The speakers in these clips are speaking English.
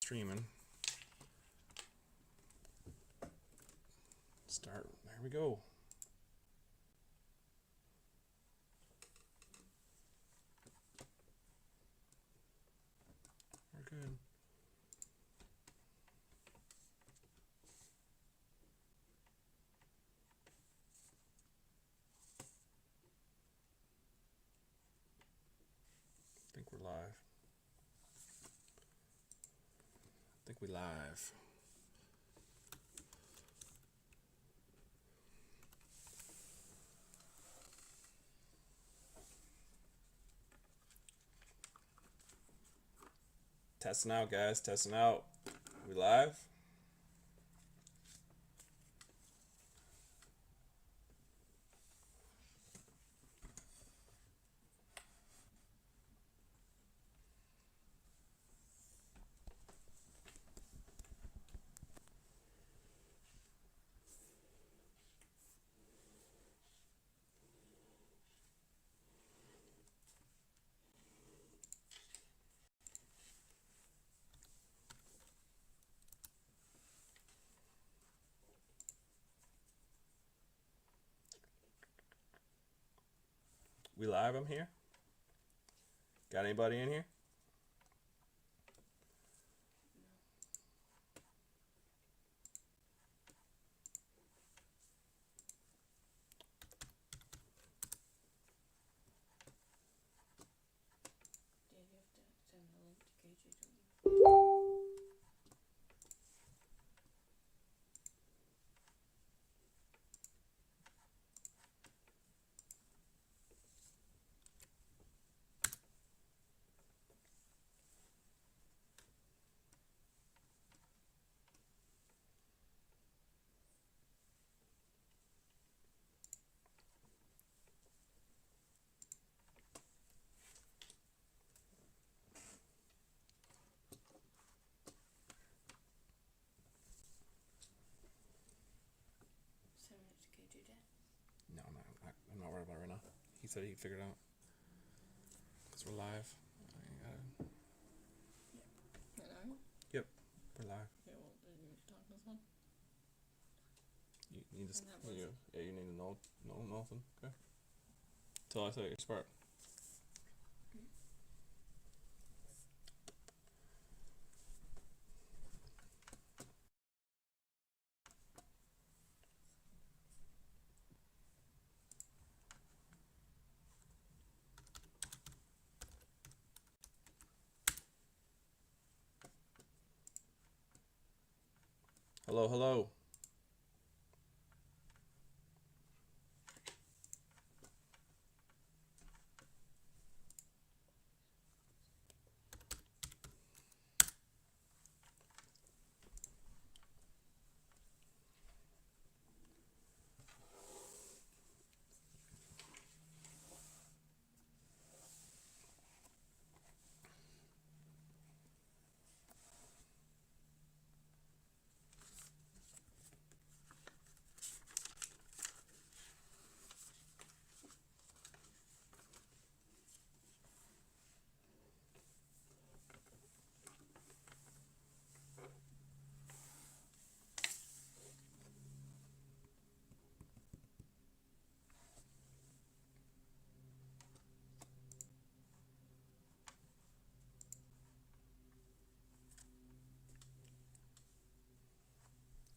Streaming. Start. There we go. We're good. I think we're live. I think we live. Testing out, guys. Testing out. We live? We live? I'm here. Got anybody in here? Did you have to send the link to KJ? Send it to KJ Dad. No, I'm not worried about it right now. He said he'd figure it out. Because we're live. Hello? Yep, we're live. Okay, well, did you talk this one? You need to, And that was- you need to know nothing. Okay. Till I say your spark. Hello, hello.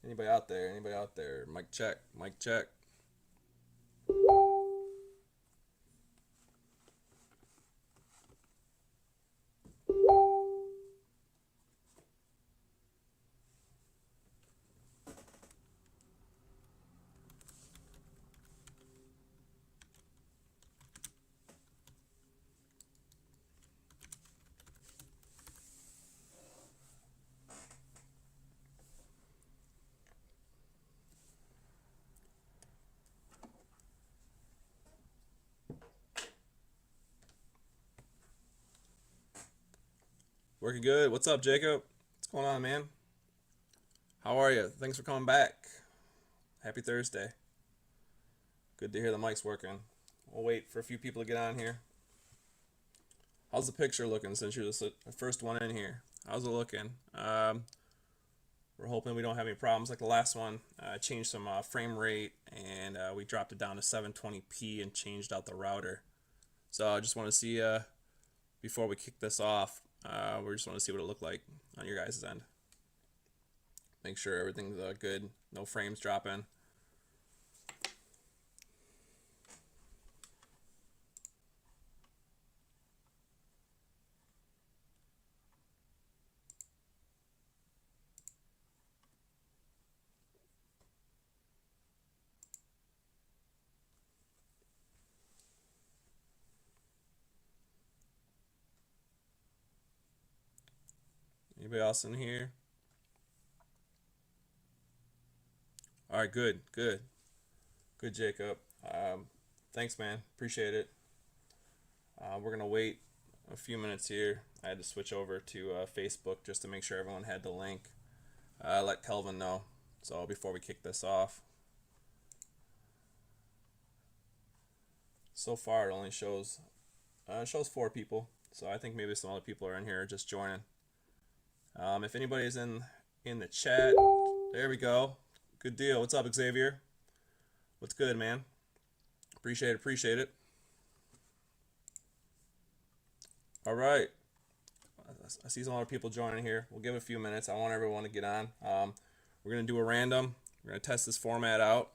Anybody out there? Anybody out there? Mic check. Mic check. Working good. What's up, Jacob? What's going on, man? How are you? Thanks for coming back. Happy Thursday. Good to hear the mic's working. We'll wait for a few people to get on here. How's the picture looking since you're the first one in here? How's it looking? We're hoping we don't have any problems like the last one. Changed some frame rate and we dropped it down to 720p and changed out the router. So I just want to see before we kick this off. We just want to see what it looked like on your guys' end. Make sure everything's good. No frames dropping. Anybody else in here? All right, good, good, good, Jacob. Thanks, man. Appreciate it. We're gonna wait a few minutes here. I had to switch over to Facebook just to make sure everyone had the link. Let Kelvin know. So before we kick this off, so far it only shows 4 people. So I think maybe some other people are in here just joining. If anybody's in the chat, there we go. Good deal. What's up, Xavier? What's good, man? Appreciate it. Appreciate it. All right. I see some other people joining here. We'll give it a few minutes. I want everyone to get on. We're gonna do a random. We're gonna test this format out.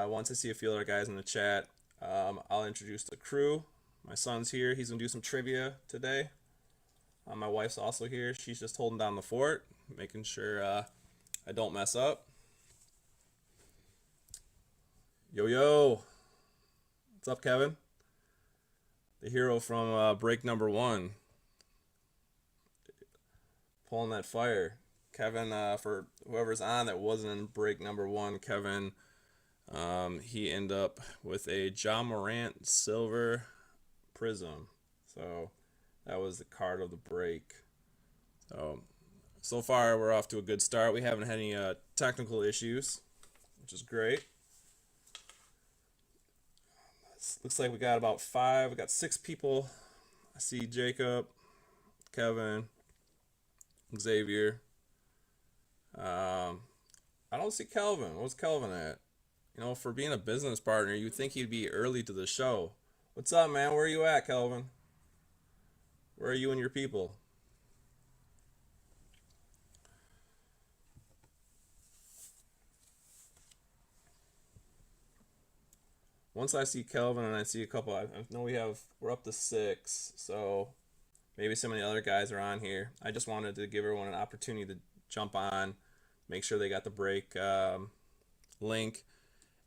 Once I see a few other guys in the chat, I'll introduce the crew. My son's here. He's gonna do some trivia today. My wife's also here. She's just holding down the fort, making sure I don't mess up. Yo, yo. What's up, Kevin? The hero from break number 1. Pulling that fire. Kevin, for whoever's on that wasn't in break number 1, Kevin, he ended up with a John Morant silver prism. So that was the card of the break. So far we're off to a good start. We haven't had any technical issues, which is great. Looks like we got about 5. We got 6 people. I see Jacob, Kevin, Xavier. I don't see Kelvin. What's Kelvin at? You know, for being a business partner, you'd think he'd be early to the show. What's up, man? Where are you at, Kelvin? Where are you and your people? Once I see Kelvin and I see a couple, I know we're up to 6, so maybe some of the other guys are on here. I just wanted to give everyone an opportunity to jump on, make sure they got the break link,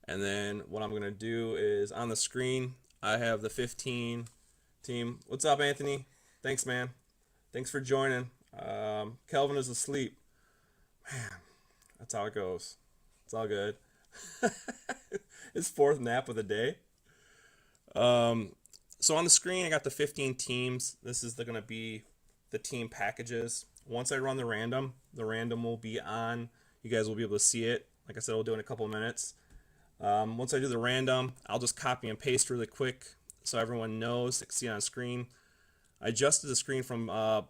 and then what I'm going to do is on the screen, I have the 15 team. What's up, Anthony? Thanks, man. Thanks for joining. Kelvin is asleep. Man, that's how it goes. It's all good. His 4th nap of the day. So on the screen, I got the 15 teams. This is going to be the team packages. Once I run the random will be on. You guys will be able to see it. Like I said, we'll do it in a couple of minutes. Once I do the random, I'll just copy and paste really quick so everyone knows. They can see it on screen. I adjusted the screen from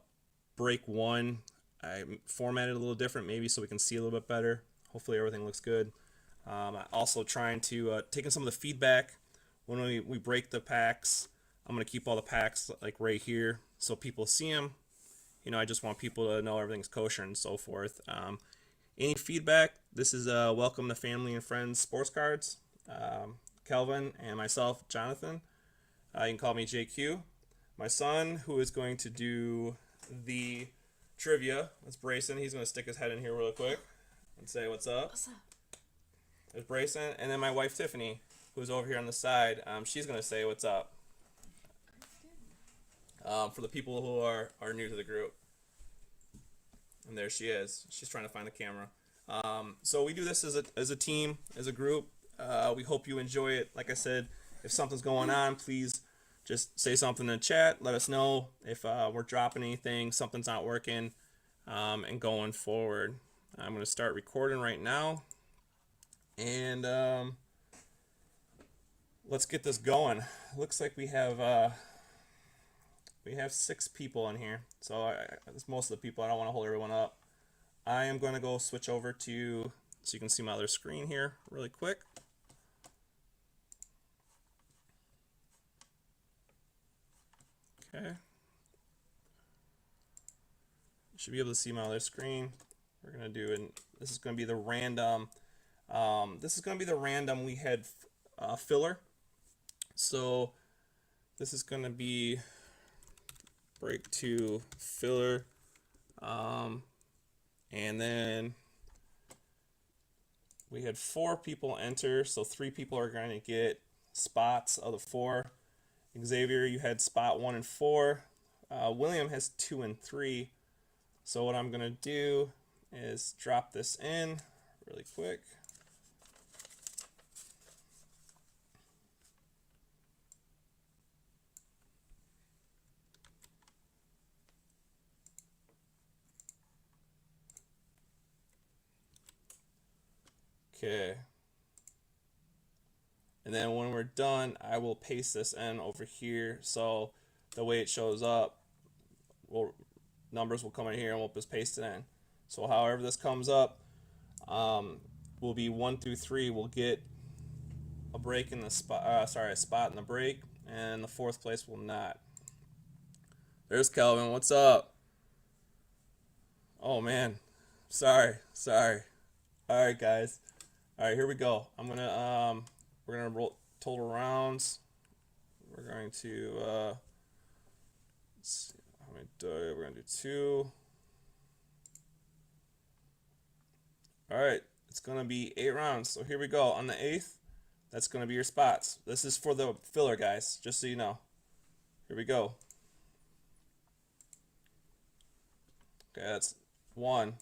break 1. I formatted it a little different maybe so we can see a little bit better. Hopefully everything looks good. I'm also trying to take in some of the feedback when we break the packs. I'm going to keep all the packs like right here so people see them. You know, I just want people to know everything's kosher and so forth. Any feedback, this is Welcome to Family and Friends Sports Cards. Kelvin and myself, Jonathan. You can call me JQ. My son, who is going to do the trivia, that's Brayson. He's going to stick his head in here real quick and say what's up. What's up? There's Brayson, and then my wife Tiffany, who's over here on the side. She's gonna say what's up. For the people who are new to the group, and there she is. She's trying to find the camera. So we do this as a team, as a group. We hope you enjoy it. Like I said, if something's going on, please just say something in the chat. Let us know if we're dropping anything, something's not working, and going forward. I'm gonna start recording right now. And let's get this going. Looks like we have We have 6 people in here, so that's most of the people. I don't want to hold everyone up. I am going to go switch over to, so you can see my other screen here really quick. Okay. You should be able to see my other screen. We're going to do, and this is going to be the random. This is going to be the random we had filler. So this is going to be break 2 filler. And then we had 4 people enter, so 3 people are going to get spots of the 4. Xavier, you had spot 1 and 4. William has 2 and 3. So what I'm going to do is drop this in really quick. Okay. And then when we're done, I will paste this in over here. So the way it shows up, numbers will come in here and we'll just paste it in. So however this comes up, will be 1 through 3. We'll get a break in the spot, a spot in the break, and the 4th place will not. There's Kelvin. What's up? Oh man, sorry. All right, guys. All right, here we go. We're gonna roll total rounds. We're going to let's see how many we're gonna do 2. All right, it's gonna be 8 rounds. So here we go. On the 8th, that's gonna be your spots. This is for the filler, guys, just so you know. Here we go. Okay, that's 1,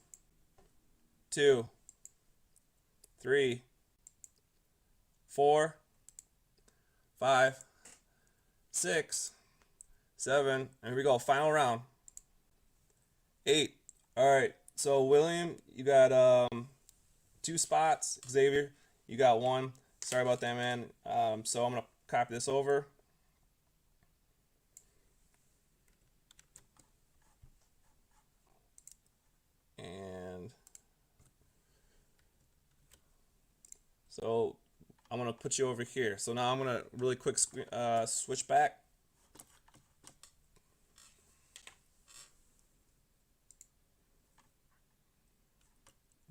2, 3, 4, 5, 6, 7, and here we go. Final round. 8. All right. So William, you got 2 spots. Xavier, you got 1. Sorry about that, man. So I'm gonna copy this over. And so I'm gonna put you over here. So now I'm gonna really quick switch back.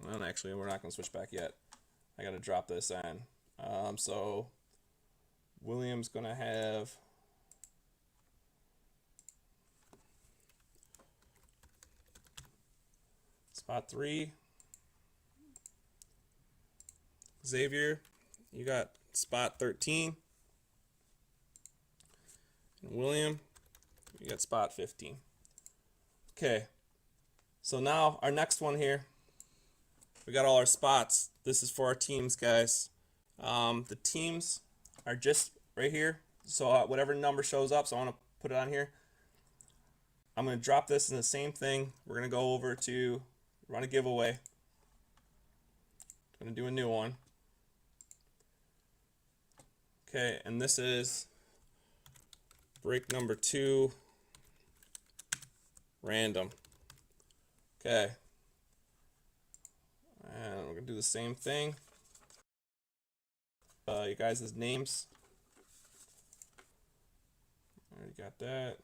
Well, actually, we're not gonna switch back yet. I gotta drop this in. So William's gonna have spot 3. Xavier, you got spot 13. And William, you got spot 15. Okay. So now our next one here, we got all our spots. This is for our teams, guys. The teams are just right here. So whatever number shows up, so I want to put it on here. I'm going to drop this in the same thing. We're going to go over to run a giveaway. I'm going to do a new one. Okay, and this is break number 2, random. Okay. And we're going to do the same thing. You guys' names. Already got that.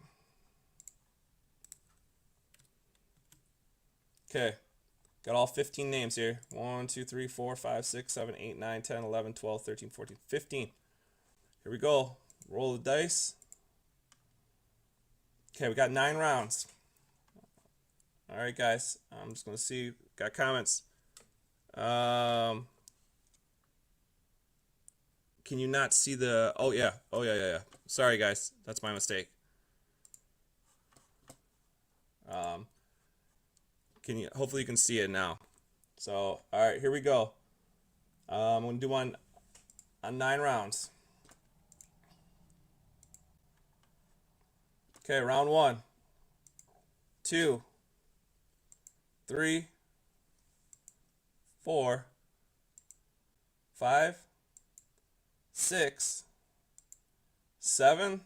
Okay. Got all 15 names here. 1, 2, 3, 4, 5, 6, 7, 8, 9, 10, 11, 12, 13, 14, 15. Here we go. Roll the dice. Okay, we got 9 rounds. All right, guys. I'm just going to see. Got comments. Can you not see the... Oh, yeah. Sorry, guys. That's my mistake. Hopefully you can see it now. So, all right, here we go. I'm going to do one on 9 rounds. Okay, round 1, 2, 3, 4, 5, 6, 7,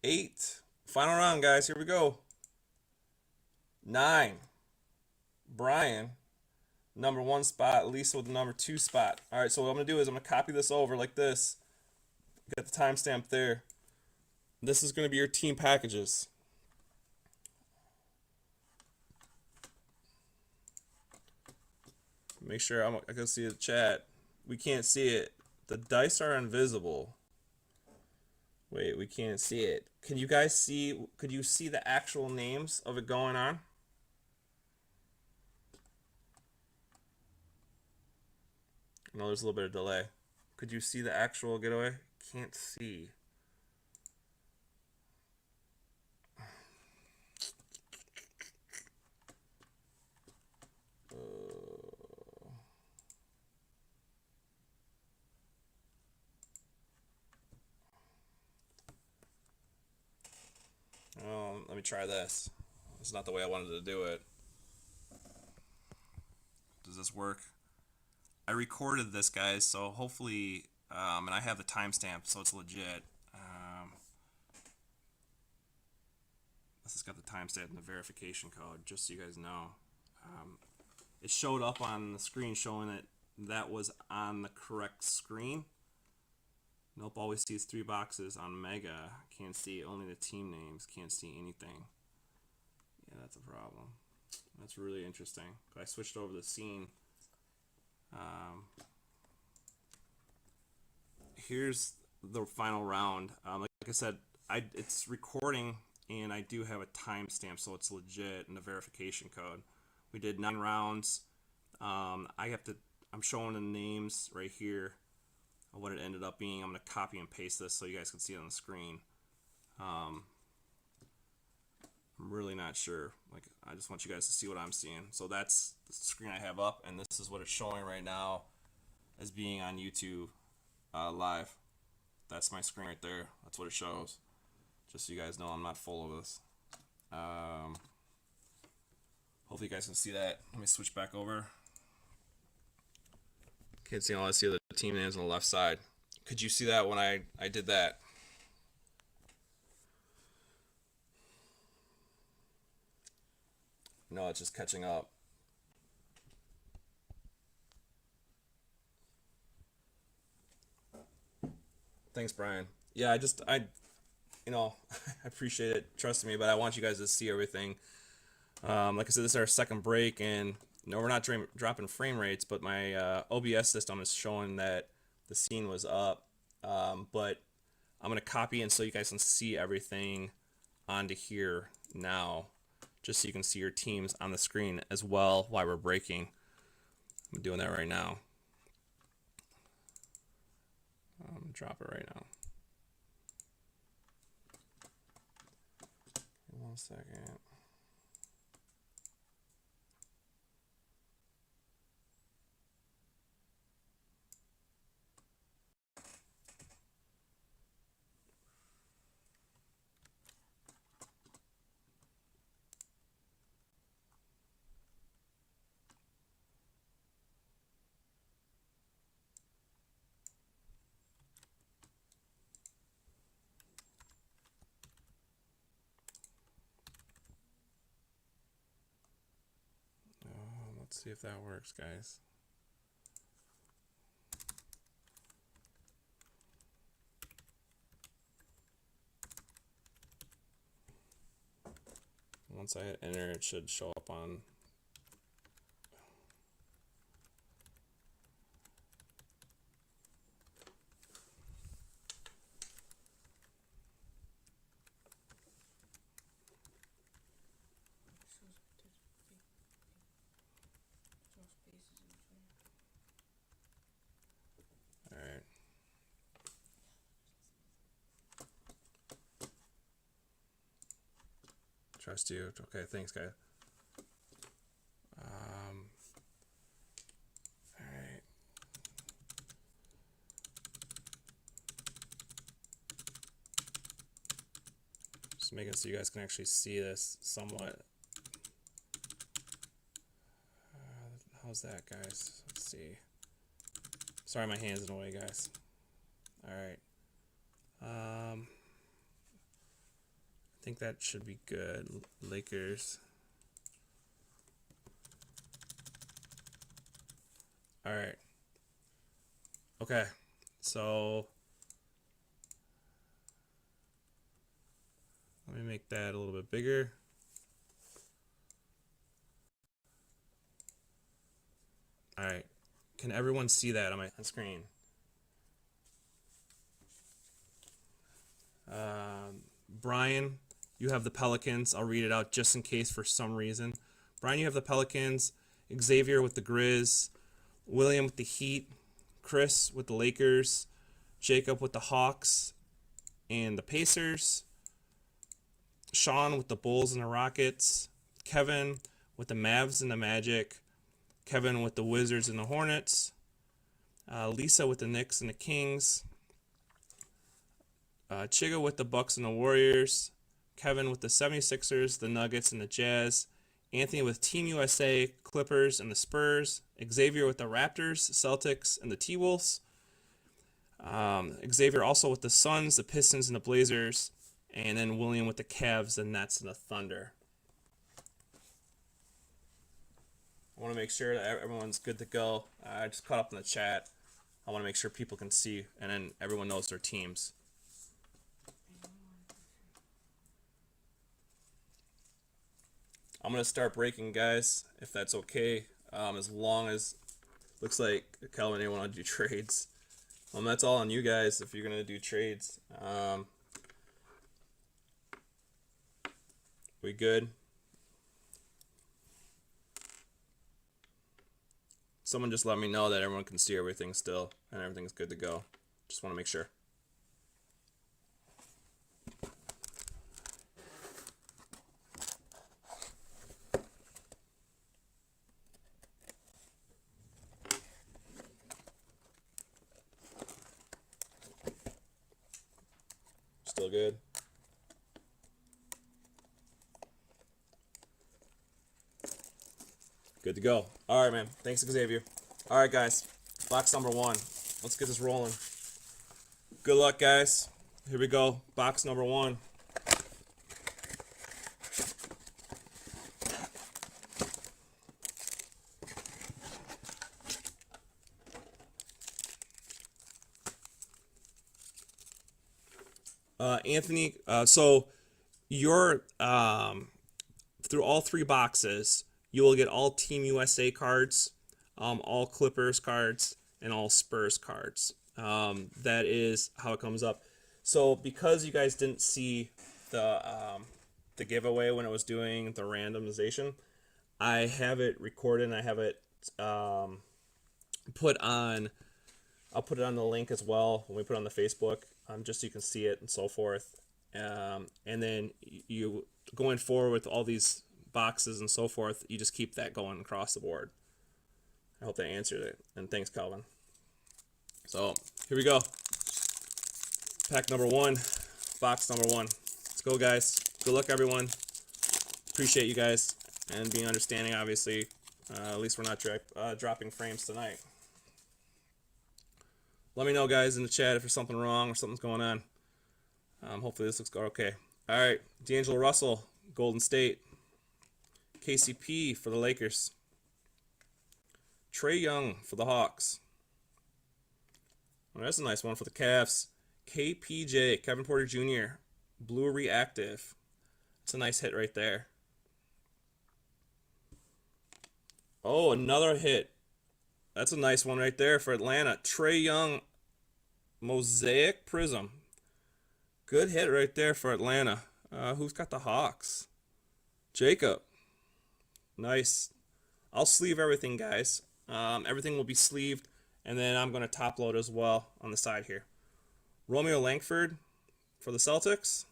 8, Final round, guys. Here we go. 9. Brian, number 1 spot. Lisa with the number 2 spot. All right, so what I'm going to do is I'm going to copy this over like this. Get the timestamp there. This is going to be your team packages. Make sure I can see the chat. We can't see it. The dice are invisible. Wait, we can't see it. Can you guys see? Could you see the actual names of it going on? No, there's a little bit of delay. Could you see the actual getaway? Can't see. Let me try this. It's not the way I wanted to do it. Does this work? I recorded this, guys, so hopefully, and I have the timestamp, so it's legit. This has got the timestamp and the verification code, just so you guys know. It showed up on the screen showing that that was on the correct screen. Nope, always sees 3 boxes on Mega. Can't see only the team names. Can't see anything. Yeah, that's a problem. That's really interesting. I switched over the scene. Here's the final round. Like I said, it's recording, and I do have a timestamp, so it's legit, and the verification code. We did 9 rounds. I'm showing the names right here of what it ended up being. I'm going to copy and paste this so you guys can see it on the screen. I'm really not sure. Like, I just want you guys to see what I'm seeing. So that's the screen I have up, and this is what it's showing right now as being on YouTube live. That's my screen right there. That's what it shows. Just so you guys know I'm not full of this. Hopefully you guys can see that. Let me switch back over. Can't see all I see the team names on the left side. Could you see that when I did that? No, it's just catching up. Thanks, Brian. Yeah, I appreciate it. Trust me, but I want you guys to see everything. Like I said, this is our second break, and no, we're not dropping frame rates, but my OBS system is showing that the scene was up. But I'm going to copy and so you guys can see everything onto here now, just so you can see your teams on the screen as well while we're breaking. I'm doing that right now. Drop it right now. Give me 1 second. Let's see if that works, guys. Once I hit enter, it should show up on. All right. Trust you. Okay, thanks, guys. All right. Just make it so you guys can actually see this somewhat. How's that, guys? Let's see. Sorry, my hand's in the way, guys. All right. think that should be good. Lakers. All right. Okay. So let me make that a little bit bigger. All right. Can everyone see that on my screen? Brian, you have the Pelicans. I'll read it out just in case for some reason. Brian, you have the Pelicans. Xavier with the Grizz. William with the Heat. Chris with the Lakers. Jacob with the Hawks and the Pacers. Sean with the Bulls and the Rockets. Kevin with the Mavs and the Magic. Kevin with the Wizards and the Hornets. Lisa with the Knicks and the Kings. Chiga with the Bucks and the Warriors. Kevin with the 76ers, the Nuggets, and the Jazz. Anthony with Team USA, Clippers, and the Spurs. Xavier with the Raptors, Celtics, and the T-Wolves. Xavier also with the Suns, the Pistons, and the Blazers. And then William with the Cavs, the Nets, and the Thunder. I want to make sure that everyone's good to go. I just caught up in the chat. I want to make sure people can see, and then everyone knows their teams. I'm going to start breaking, guys, if that's okay. As long as looks like Calvin didn't want to do trades. That's all on you guys if you're going to do trades. We good? Someone just let me know that everyone can see everything still and everything's good to go. Just want to make sure. Still good? Good to go. All right, man. Thanks, Xavier. All right, guys. Box number 1. Let's get this rolling. Good luck, guys. Here we go. Box number 1. Anthony, so you're through all 3 boxes, you will get all Team USA cards, all Clippers cards, and all Spurs cards. That is how it comes up. So because you guys didn't see the giveaway when it was doing the randomization, I have it recorded and I have it put on. I'll put it on the link as well when we put it on the Facebook, just so you can see it and so forth. And then you going forward with all these boxes and so forth, you just keep that going across the board. I hope that answered it. And thanks, Calvin. So here we go. Pack number 1, box number 1. Let's go, guys. Good luck, everyone. Appreciate you guys and being understanding, obviously. At least we're not dropping frames tonight. Let me know, guys, in the chat if there's something wrong or something's going on. Hopefully this looks okay. All right, D'Angelo Russell, Golden State. KCP for the Lakers. Trae Young for the Hawks. Well, that's a nice one for the Cavs. KPJ, Kevin Porter Jr., Blue Reactive. It's a nice hit right there. Oh, another hit. That's a nice one right there for Atlanta. Trae Young, Mosaic Prism. Good hit right there for Atlanta. Who's got the Hawks? Jacob. Nice. I'll sleeve everything, guys. Everything will be sleeved, and then I'm going to top load as well on the side here. Romeo Langford for the Celtics.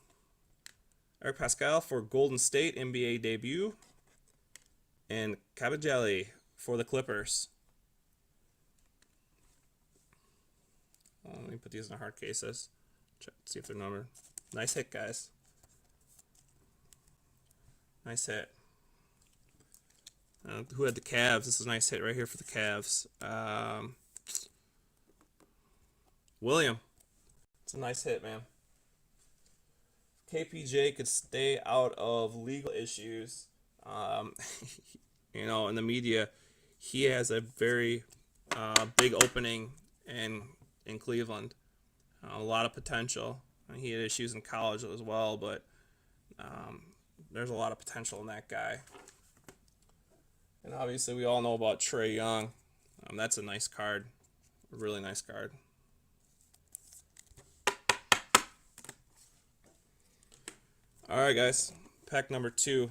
Eric Pascal for Golden State NBA debut. And Cabajelli for the Clippers. Let me put these in hard cases. Check, see if they're numbered. Nice hit, guys. Nice hit. Who had the Cavs? This is a nice hit right here for the Cavs. William. It's a nice hit, man. KPJ could stay out of legal issues, um, in the media, he has a very big opening in Cleveland. A lot of potential. He had issues in college as well, but um, there's a lot of potential in that guy. And obviously, we all know about Trae Young. That's a nice card, a really nice card. All right, guys, pack number 2.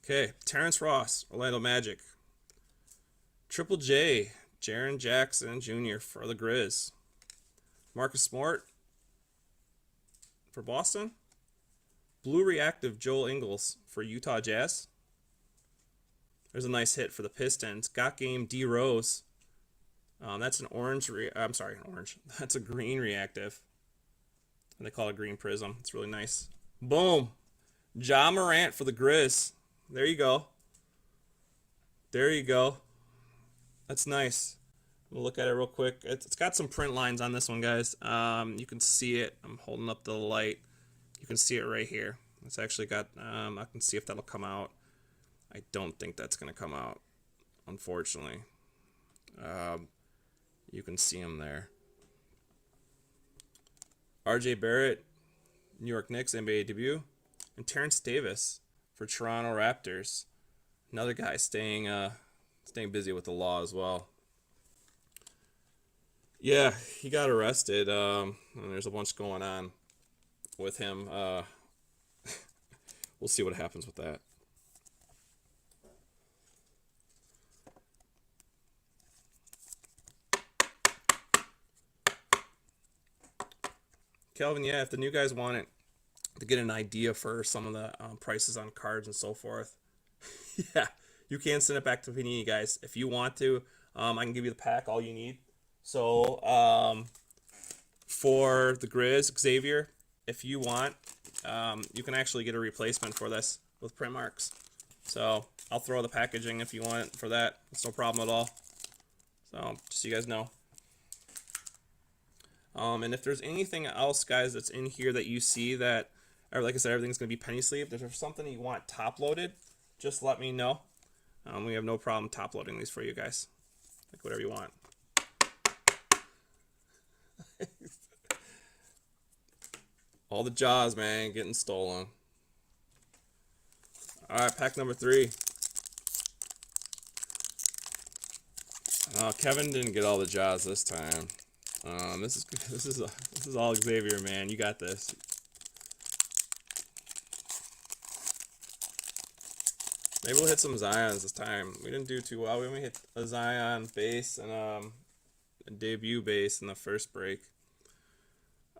Okay, Terrence Ross, Orlando Magic. Triple J, Jaren Jackson Jr. for the Grizz. Marcus Smart for Boston. Blue Reactive Joel Ingles for Utah Jazz. There's a nice hit for the Pistons. Got Game D Rose. That's an orange. I'm sorry, orange. That's a green reactive. And they call it green prism. It's really nice. Boom. Ja Morant for the Grizz. There you go. There you go. That's nice. We'll look at it real quick. It's got some print lines on this one, guys. You can see it. I'm holding up the light. You can see it right here. It's actually got, I can see if that'll come out. I don't think that's going to come out, unfortunately. You can see him there. RJ Barrett, New York Knicks, NBA debut. And Terrence Davis for Toronto Raptors. Another guy staying busy with the law as well. Yeah, he got arrested. And there's a bunch going on with him. We'll see what happens with that. Kelvin, yeah, if the new guys want it to get an idea for some of the prices on cards and so forth, yeah, you can send it back to Panini, guys. If you want to, I can give you the pack, all you need. So, for the Grizz, Xavier, if you want, you can actually get a replacement for this with print marks. So, I'll throw the packaging if you want it for that. It's no problem at all. So, just so you guys know. And if there's anything else, guys, that's in here that you see that, or like I said, everything's going to be penny sleeved. If there's something you want top loaded, just let me know. We have no problem top loading these for you guys. Like whatever you want. All the jaws, man, getting stolen. All right, pack number 3. Kevin didn't get all the jaws this time. This is all Xavier, man. You got this. Maybe we'll hit some Zions this time. We didn't do too well. We only hit a Zion base and a debut base in the first break.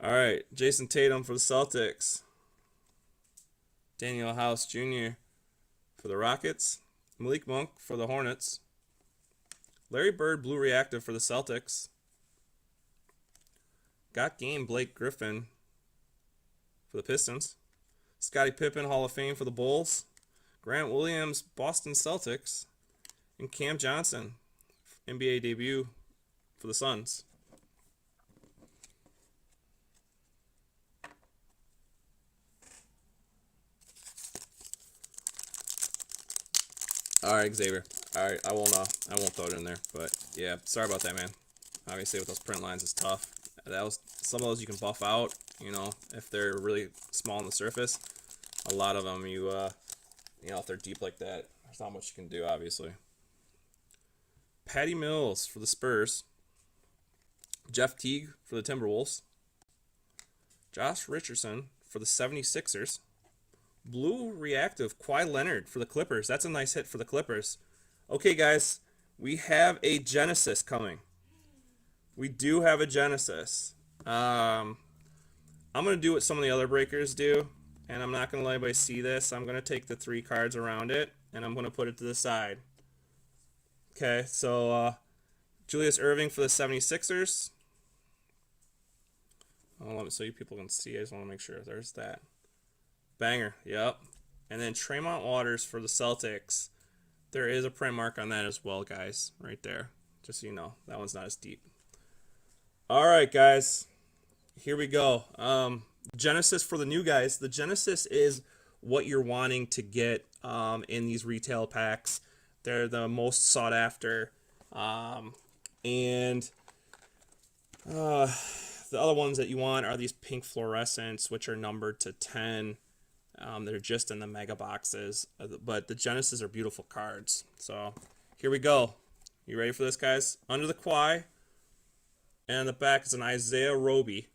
All right, Jason Tatum for the Celtics. Daniel House Jr. for the Rockets. Malik Monk for the Hornets. Larry Bird Blue Reactive for the Celtics. Got Game Blake Griffin for the Pistons. Scottie Pippen Hall of Fame for the Bulls. Grant Williams Boston Celtics. And Cam Johnson NBA debut for the Suns. All right, Xavier. All right, I won't throw it in there, but yeah, sorry about that, man. Obviously, with those print lines, it's tough. Some of those you can buff out, if they're really small on the surface. A lot of them, if they're deep like that, there's not much you can do, obviously. Patty Mills for the Spurs. Jeff Teague for the Timberwolves. Josh Richardson for the 76ers. Blue Reactive Kawhi Leonard for the Clippers. That's a nice hit for the Clippers. Okay, guys, we have a Genesis coming. We do have a Genesis. I'm going to do what some of the other breakers do, and I'm not going to let anybody see this. I'm going to take the 3 cards around it, and I'm going to put it to the side. Okay, so Julius Erving for the 76ers. So you people can see. I just want to make sure. There's that. Banger. Yep. And then Tremont Waters for the Celtics. There is a print mark on that as well, guys, right there. Just so you know, that one's not as deep. All right, guys, here we go. Genesis for the new guys. The Genesis is what you're wanting to get in these retail packs. They're the most sought after. And the other ones that you want are these pink fluorescents, which are numbered to 10. They're just in the mega boxes. But the Genesis are beautiful cards. So here we go. You ready for this, guys? Under the Kawhi. And on the back is an Isaiah Roby.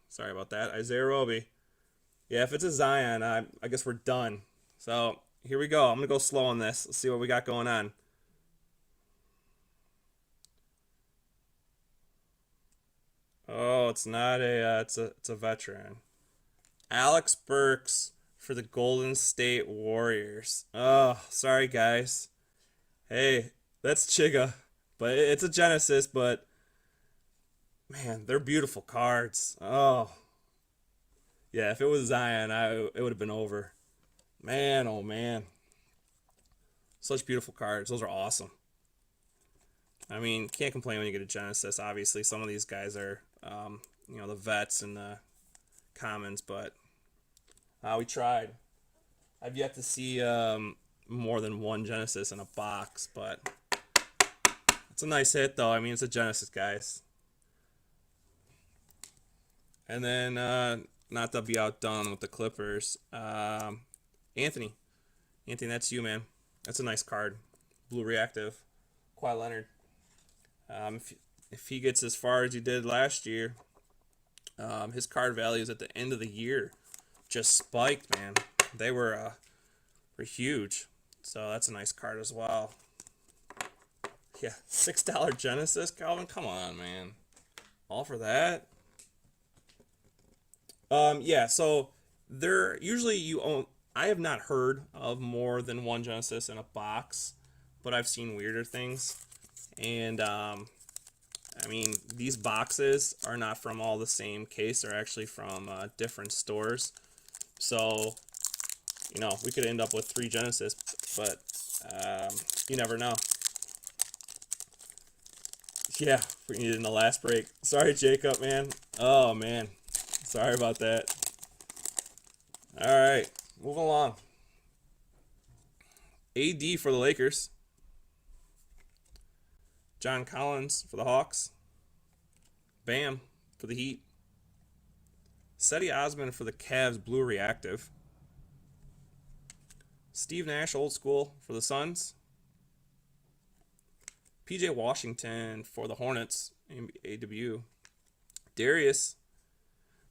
Sorry about that. Isaiah Roby. Yeah, if it's a Zion, I guess we're done. So here we go. I'm going to go slow on this. Let's see what we got going on. Oh, it's not a it's a veteran. Alex Burks for the Golden State Warriors. Oh, sorry guys. Hey, that's Chiga, but it's a Genesis. But man, they're beautiful cards. Oh, yeah. If it was Zion, it would have been over. Man, oh man, such beautiful cards. Those are awesome. I mean, can't complain when you get a Genesis. Obviously, some of these guys are, the vets and the commons, but we tried. I've yet to see more than one Genesis in a box, but it's a nice hit, though. I mean, it's a Genesis, guys. And then, not to be outdone with the Clippers, Anthony. Anthony, that's you, man. That's a nice card. Blue Reactive. Kawhi Leonard. If he gets as far as he did last year, his card values at the end of the year just spiked, man. They were huge. So that's a nice card as well. Yeah, $6 Genesis, Calvin. Come on, man. All for that. Yeah. So there usually you own. I have not heard of more than one Genesis in a box, but I've seen weirder things. And I mean, these boxes are not from all the same case. They're actually from different stores. So, we could end up with 3 Genesis, but you never know. Yeah, we needed in the last break. Sorry, Jacob, man. Oh, man. Sorry about that. All right, moving along. AD for the Lakers. John Collins for the Hawks. Bam for the Heat. Cedi Osman for the Cavs, Blue Reactive. Steve Nash, old school, for the Suns. PJ Washington for the Hornets, AW. Darius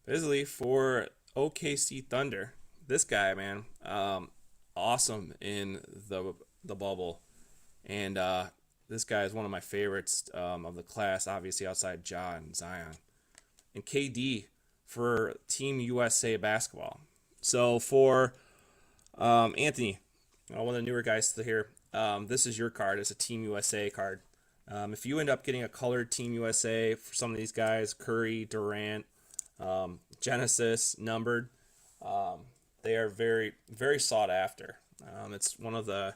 Bisley for OKC Thunder. This guy, man, awesome in the bubble. And this guy is one of my favorites of the class, obviously outside Ja and Zion. And KD for Team USA basketball. So for Anthony, one of the newer guys to here, this is your card. It's a Team USA card. If you end up getting a colored Team USA for some of these guys, Curry, Durant, Genesis, numbered, they are very, very sought after. It's one of the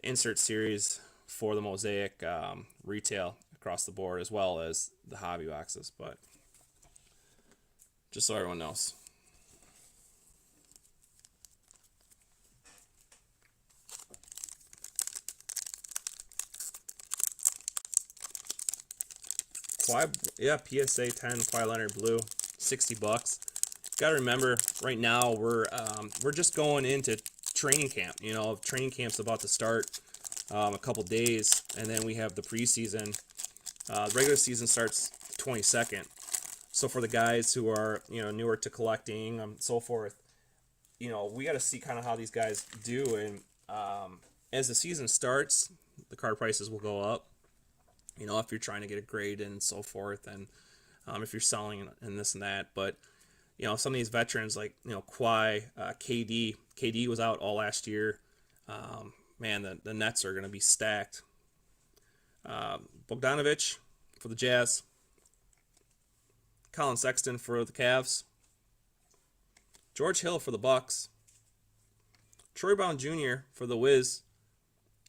insert series for the Mosaic retail across the board, as well as the hobby boxes, but just so everyone knows. PSA 10 Kawhi Leonard blue, $60. Got to remember, right now we're just going into training camp. Training camp's about to start a couple days, and then we have the preseason. Regular season starts the 22nd. So for the guys who are newer to collecting so forth, we got to see kind of how these guys do, and as the season starts, the card prices will go up. If you're trying to get a grade and so forth, and if you're selling and this and that. But some of these veterans like Kawhi, KD was out all last year. Man, the Nets are going to be stacked. Bogdanovich for the Jazz. Colin Sexton for the Cavs. George Hill for the Bucks. Troy Brown Jr. for the Wiz.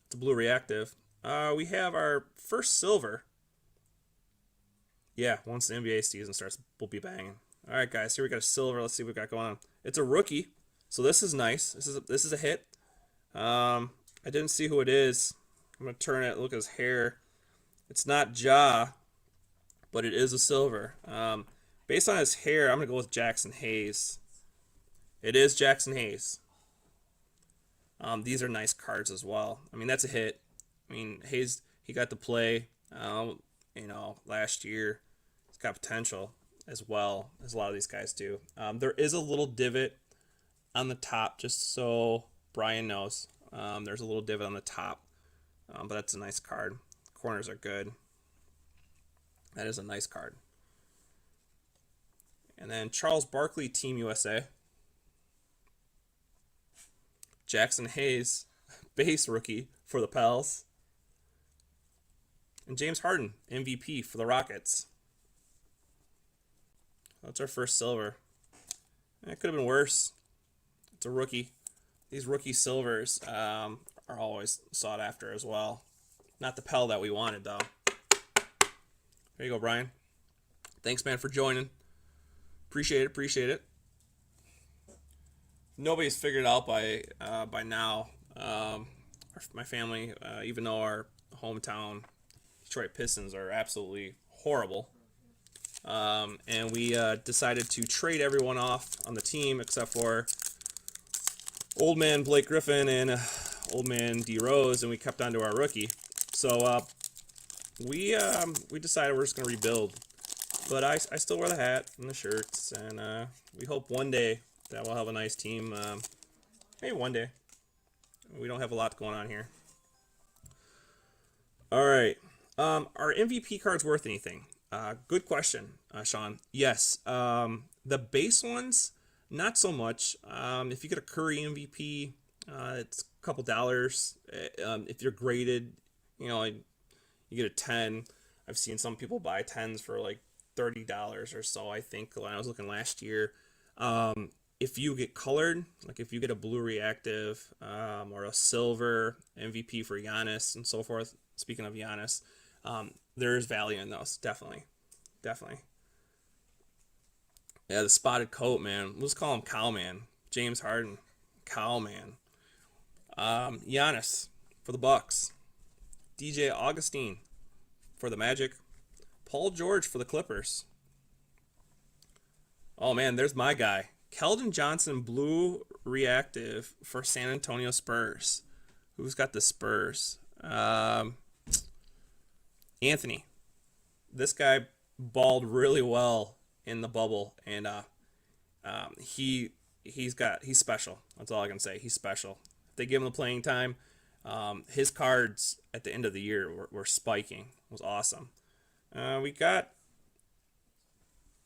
It's a blue reactive. We have our first silver. Yeah, once the NBA season starts, we'll be banging. All right, guys, here we got a silver. Let's see what we got going on. It's a rookie, so this is nice. This is a hit. I didn't see who it is. I'm gonna turn it. Look at his hair. It's not Ja, but it is a silver. Based on his hair, I'm gonna go with Jackson Hayes. It is Jackson Hayes. These are nice cards as well. I mean, that's a hit. I mean, Hayes, he got to play, last year. He's got potential as well as a lot of these guys do. There is a little divot on the top, just so Brian knows. There's a little divot on the top, but that's a nice card. Corners are good. That is a nice card. And then Charles Barkley, Team USA. Jackson Hayes, base rookie for the Pels. And James Harden, MVP for the Rockets. That's our first silver. It could have been worse. It's a rookie. These rookie silvers are always sought after as well. Not the Pell that we wanted, though. There you go, Brian. Thanks, man, for joining. Appreciate it. Nobody's figured it out by now. My family, even though our hometown Detroit Pistons are absolutely horrible, and we decided to trade everyone off on the team except for old man Blake Griffin and old man D Rose, and we kept on to our rookie. So we decided we're just gonna rebuild. But I still wear the hat and the shirts, and we hope one day that we'll have a nice team. Maybe one day. We don't have a lot going on here. All right. Are MVP cards worth anything? Good question, Sean. Yes. The base ones, not so much. If you get a Curry MVP, it's a couple dollars. If you're graded, you get a 10. I've seen some people buy 10s for like $30 or so, I think, when I was looking last year. If you get colored, like if you get a blue reactive or a silver MVP for Giannis and so forth, speaking of Giannis, there's value in those, definitely. Yeah, the spotted coat, man. Let's call him Cowman. James Harden, Cowman. Giannis for the Bucks. DJ Augustine for the Magic. Paul George for the Clippers. Oh man, there's my guy. Keldon Johnson, blue reactive for San Antonio Spurs. Who's got the Spurs? Anthony. This guy balled really well in the bubble, and he's special. That's all I can say. He's special. If they give him the playing time, his cards at the end of the year were spiking. It was awesome. We got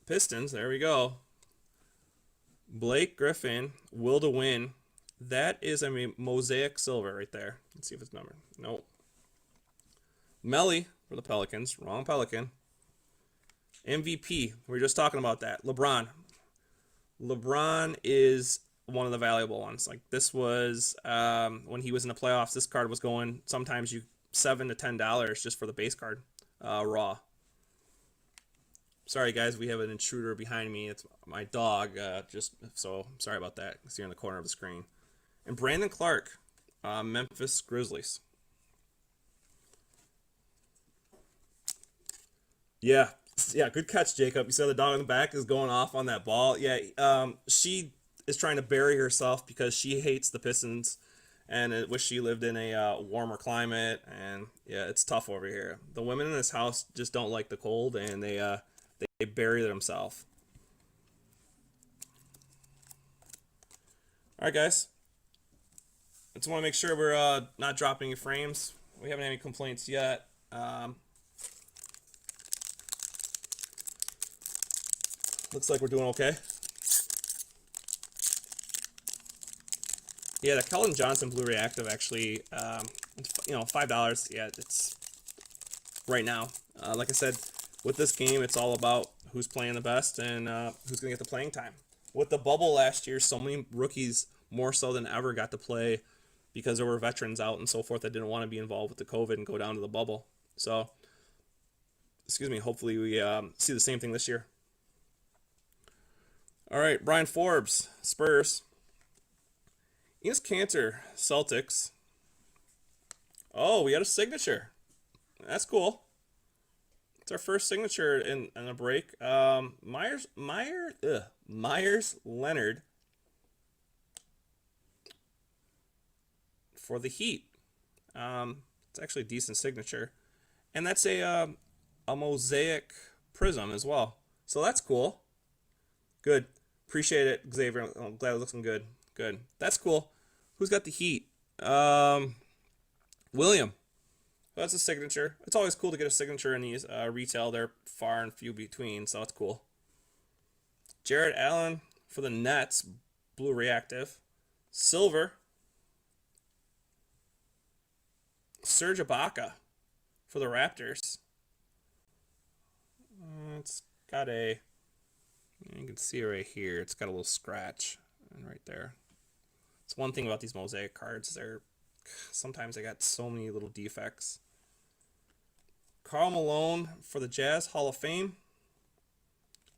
Pistons. There we go. Blake Griffin, will to win. That is a Mosaic silver right there. Let's see if it's numbered. Nope. Melly for the Pelicans. Wrong Pelican. MVP. We were just talking about that. LeBron. LeBron is one of the valuable ones. Like this was when he was in the playoffs. This card was going sometimes $7 to $10 just for the base card, raw. Sorry guys, we have an intruder behind me. It's my dog. So sorry about that. It's here in the corner of the screen. And Brandon Clark, Memphis Grizzlies. Yeah, good catch, Jacob. You said the dog in the back is going off on that ball. Yeah, she is trying to bury herself because she hates the Pistons and wish she lived in a warmer climate. And yeah, it's tough over here. The women in this house just don't like the cold, and they bury themselves. All right, guys. I just want to make sure we're not dropping any frames. We haven't had any complaints yet. Looks like we're doing okay. Yeah, the Keldon Johnson blue reactive actually, $5. Yeah, it's right now. Like I said, with this game, it's all about who's playing the best and who's going to get the playing time. With the bubble last year, so many rookies more so than ever, got to play because there were veterans out and so forth that didn't want to be involved with the COVID and go down to the bubble. So, excuse me, hopefully we see the same thing this year. All right, Brian Forbes, Spurs. Enos Cantor, Celtics. Oh, we got a signature. That's cool. It's our first signature in a break. Myers Leonard for the Heat. It's actually a decent signature, and that's a Mosaic prism as well. So that's cool. Good. Appreciate it, Xavier. I'm glad it looks good. Good. That's cool. Who's got the Heat? William. That's a signature. It's always cool to get a signature in these retail. They're far and few between, so it's cool. Jared Allen for the Nets, blue reactive. Silver. Serge Ibaka for the Raptors. It's got a, you can see it right here. It's got a little scratch right there. It's one thing about these Mosaic cards. Sometimes they got so many little defects. Karl Malone for the Jazz, Hall of Fame.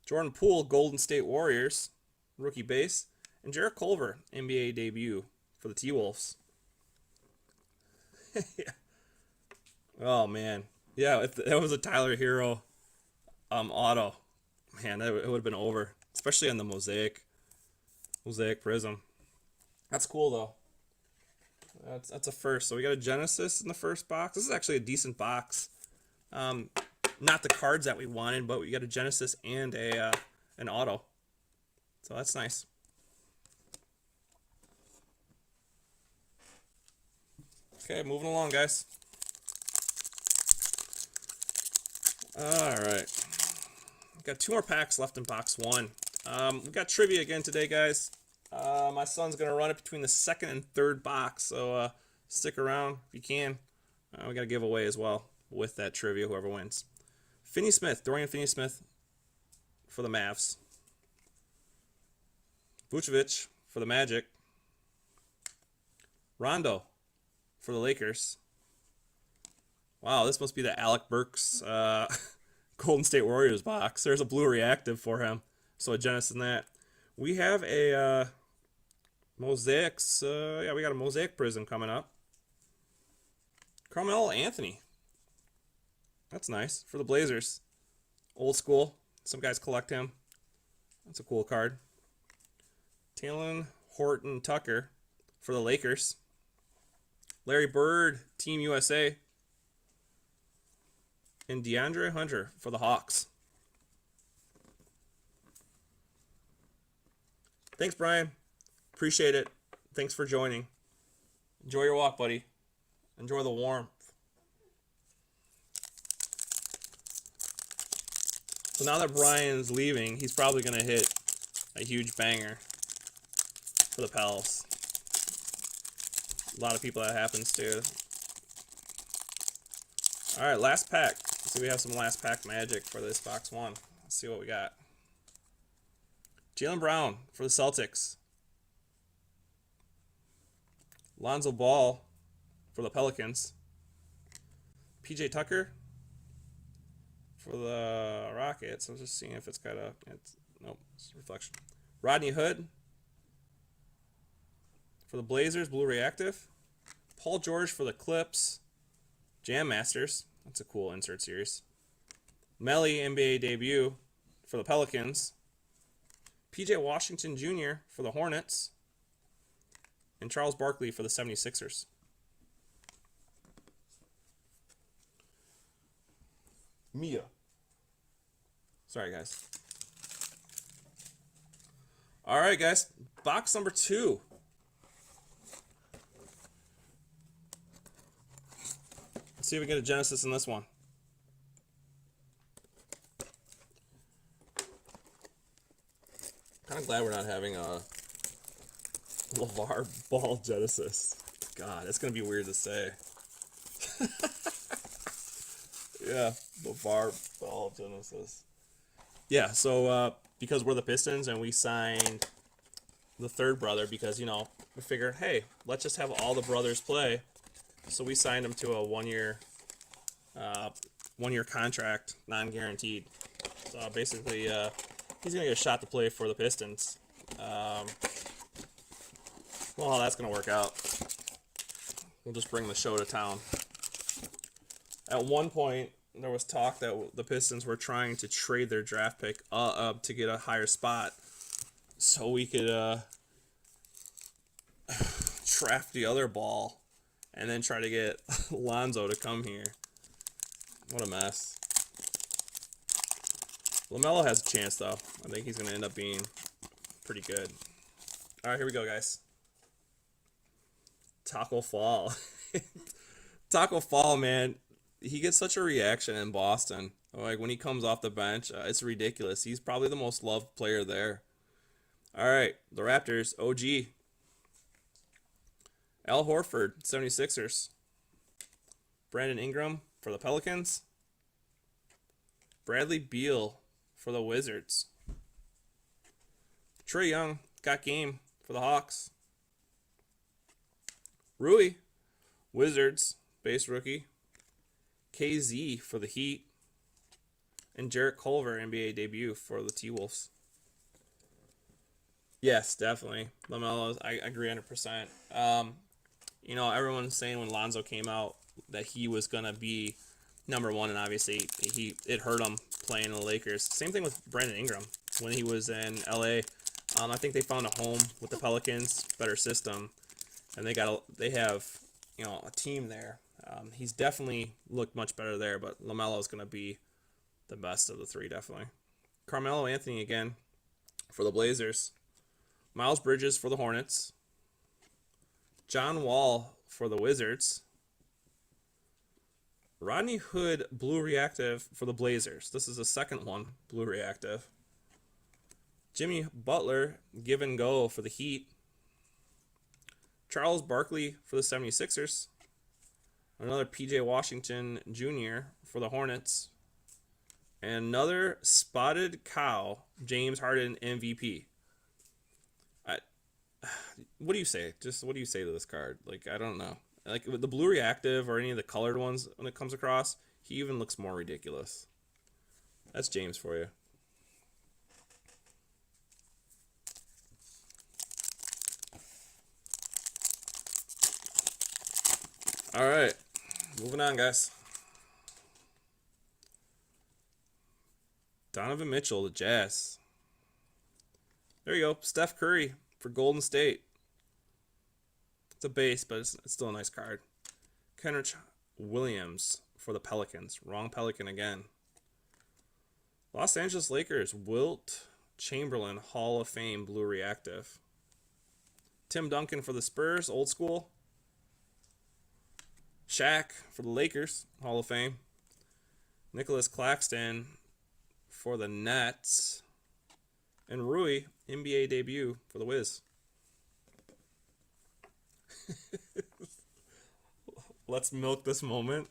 Jordan Poole, Golden State Warriors, rookie base. And Jarrett Culver, NBA debut for the T-Wolves. Yeah. Oh, man. Yeah, if that was a Tyler Hero auto, man, it would have been over. Especially on the Mosaic Prism. That's cool, though. That's a first. So we got a Genesis in the first box. This is actually a decent box. Not the cards that we wanted, but we got a Genesis and an auto. So that's nice. Okay, moving along, guys. All right. Got 2 more packs left in box 1. We got trivia again today, guys. My son's going to run it between the second and third box, so stick around if you can. We got a giveaway as well with that trivia, whoever wins. Finney-Smith, Dorian Finney-Smith for the Mavs. Vucevic for the Magic. Rondo for the Lakers. Wow, this must be the Alec Burks Golden State Warriors box. There's a blue reactive for him, so a Genesis in that. We have a Mosaics. Yeah, we got a Mosaic Prism coming up. Carmelo Anthony. That's nice for the Blazers. Old school. Some guys collect him. That's a cool card. Talen Horton Tucker for the Lakers. Larry Bird, Team USA. And DeAndre Hunter for the Hawks. Thanks, Brian. Appreciate it. Thanks for joining. Enjoy your walk, buddy. Enjoy the warmth. So now that Brian's leaving, he's probably going to hit a huge banger for the Pels. A lot of people that happens to. All right, last pack. So we have some last pack magic for this box 1. Let's see what we got. Jaylen Brown for the Celtics. Lonzo Ball for the Pelicans. PJ Tucker for the Rockets. I was just seeing if it's got a... Nope, it's reflection. Rodney Hood for the Blazers, blue reactive. Paul George for the Clips. Jam Masters. That's a cool insert series. Melly, NBA debut for the Pelicans. PJ Washington Jr. for the Hornets. And Charles Barkley for the 76ers. Mia. Sorry, guys. All right, guys. Box number 2. Let's see if we get a Genesis in this one. Kind of glad we're not having a LeVar Ball Genesis. God, that's going to be weird to say. Yeah, LeVar Ball Genesis. Yeah, so because we're the Pistons and we signed the third brother because, you know, we figured, hey, let's just have all the brothers play. So we signed him to a one-year contract, non-guaranteed. So basically, he's going to get a shot to play for the Pistons. Well, how that's going to work out. We'll just bring the show to town. At one point, there was talk that the Pistons were trying to trade their draft pick up to get a higher spot so we could draft the other ball and then try to get Lonzo to come here. What a mess. LaMelo has a chance, though. I think he's going to end up being pretty good. All right, here we go, guys. Taco Fall. Taco Fall, man. He gets such a reaction in Boston. Like, when he comes off the bench, it's ridiculous. He's probably the most loved player there. All right, the Raptors, OG. Al Horford, 76ers. Brandon Ingram for the Pelicans. Bradley Beal for the Wizards. Trae Young got game for the Hawks. Rui, Wizards, base rookie. KZ for the Heat. And Jarrett Culver, NBA debut for the T-Wolves. Yes, definitely. LaMelo, I agree 100%. You know, everyone's saying when Lonzo came out that he was going to be number one, and obviously it hurt him playing in the Lakers. Same thing with Brandon Ingram when he was in LA. I think they found a home with the Pelicans, better system, and they have, you know, a team there. He's definitely looked much better there, but LaMelo is going to be the best of the three, definitely. Carmelo Anthony again for the Blazers. Miles Bridges for the Hornets. John Wall for the Wizards. Rodney Hood, Blue Reactive for the Blazers. This is the second one, Blue Reactive. Jimmy Butler, Give and Go for the Heat. Charles Barkley for the 76ers. Another PJ Washington Jr. for the Hornets. And another Spotted Cow, James Harden MVP. What do you say? Just what do you say to this card? Like, I don't know. Like, with the Blue Reactive or any of the colored ones when it comes across, he even looks more ridiculous. That's James for you. All right. Moving on, guys. Donovan Mitchell, the Jazz. There you go. Steph Curry for Golden State. It's a base, but it's still a nice card. Kenrich Williams for the Pelicans. Wrong Pelican again. Los Angeles Lakers. Wilt Chamberlain, Hall of Fame, Blue Reactive. Tim Duncan for the Spurs, old school. Shaq for the Lakers, Hall of Fame. Nicholas Claxton for the Nets. And Rui, NBA debut for the Wiz. Let's milk this moment.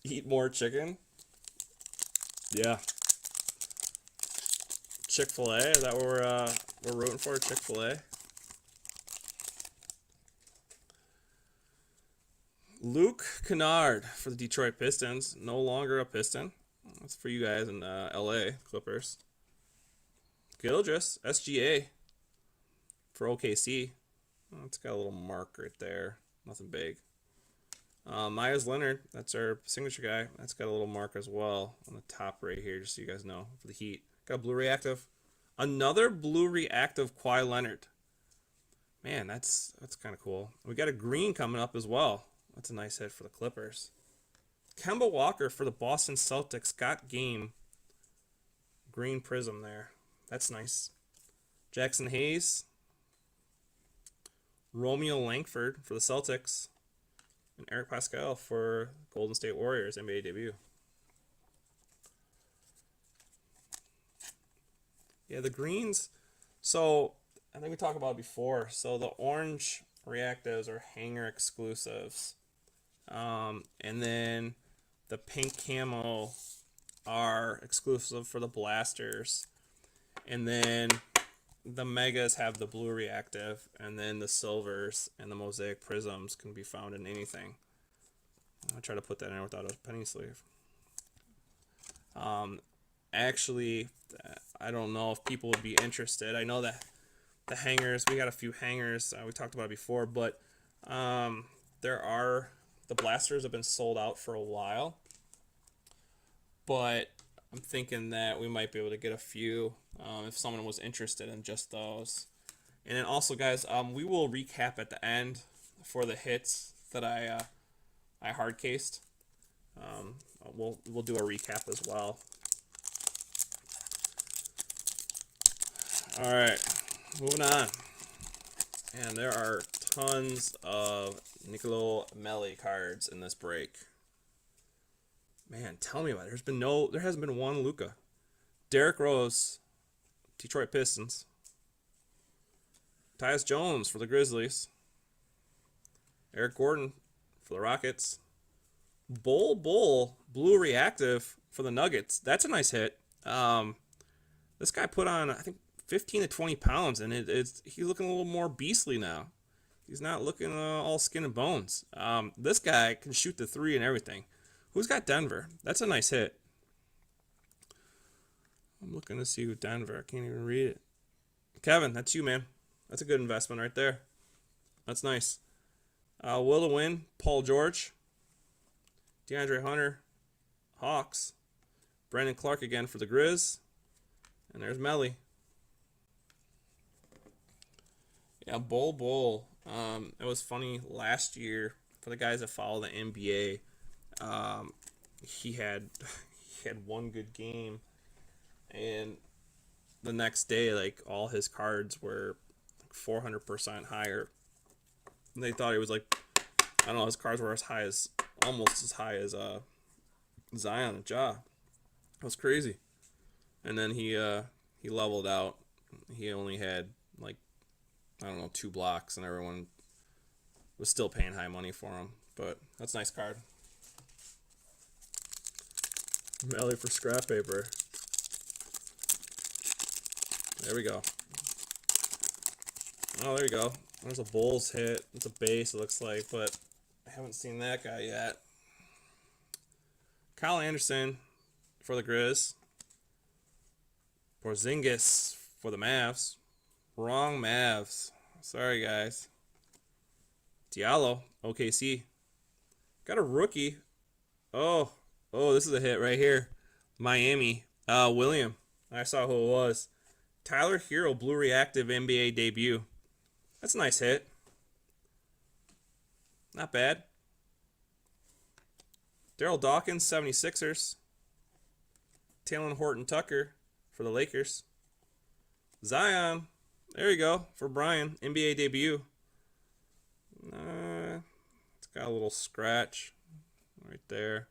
Eat more chicken. Yeah. Chick-fil-A, is that what we're rooting for? Chick-fil-A. Luke Kennard for the Detroit Pistons. No longer a Piston. That's for you guys in LA Clippers. Gildress, SGA for OKC. Oh, it's got a little mark right there. Nothing big. Myers Leonard, that's our signature guy. That's got a little mark as well on the top right here, just so you guys know, for the Heat. Got a Blue Reactive. Another Blue Reactive Kawhi Leonard. Man, that's kind of cool. We got a green coming up as well. That's a nice hit for the Clippers. Kemba Walker for the Boston Celtics. Got game. Green prism there. That's nice. Jackson Hayes. Romeo Langford for the Celtics. And Eric Pascal for Golden State Warriors, NBA debut. Yeah, the greens. So, I think we talked about it before. So, the orange reactives are hanger exclusives. And then the pink camo are exclusive for the blasters. And then the megas have the blue reactive, and then the silvers and the Mosaic prisms can be found in anything. I'll try to put that in without a penny sleeve. Actually, I don't know if people would be interested. I know that the hangers, we got a few hangers. We talked about it before, but the blasters have been sold out for a while. But I'm thinking that we might be able to get a few if someone was interested in just those. And then also, guys, we will recap at the end for the hits that I hard cased. We'll do a recap as well. All right, moving on. And there are tons of Niccolo Melli cards in this break. Man, tell me about it. There hasn't been one Luka. Derrick Rose, Detroit Pistons. Tyus Jones for the Grizzlies. Eric Gordon for the Rockets. Bol Blue Reactive for the Nuggets. That's a nice hit. This guy put on, I think, 15 to 20 pounds, and he's looking a little more beastly now. He's not looking all skin and bones. This guy can shoot the three and everything. Who's got Denver? That's a nice hit. I'm looking to see who Denver. I can't even read it. Kevin, that's you, man. That's a good investment right there. That's nice. Will to win, Paul George. DeAndre Hunter, Hawks. Brandon Clark again for the Grizz. And there's Melli. Yeah, Bol. It was funny last year for the guys that follow the NBA. He had one good game, and the next day, like, all his cards were 400% higher. And they thought he was like, I don't know, his cards were almost as high as Zion and Ja. It was crazy. And then he leveled out. He only had, like, I don't know, 2 blocks, and everyone was still paying high money for him. But that's a nice card. Melli for scrap paper. There we go. Oh, there you go. There's a Bulls hit. It's a base, it looks like, but I haven't seen that guy yet. Kyle Anderson for the Grizz. Porzingis for the Mavs. Wrong Mavs. Sorry, guys. Diallo, OKC. Got a rookie. Oh, this is a hit right here. Miami. William. I saw who it was. Tyler Hero, Blue Reactive NBA debut. That's a nice hit. Not bad. Daryl Dawkins, 76ers. Talen Horton-Tucker for the Lakers. Zion. There you go. For Brian. NBA debut. It's got a little scratch right there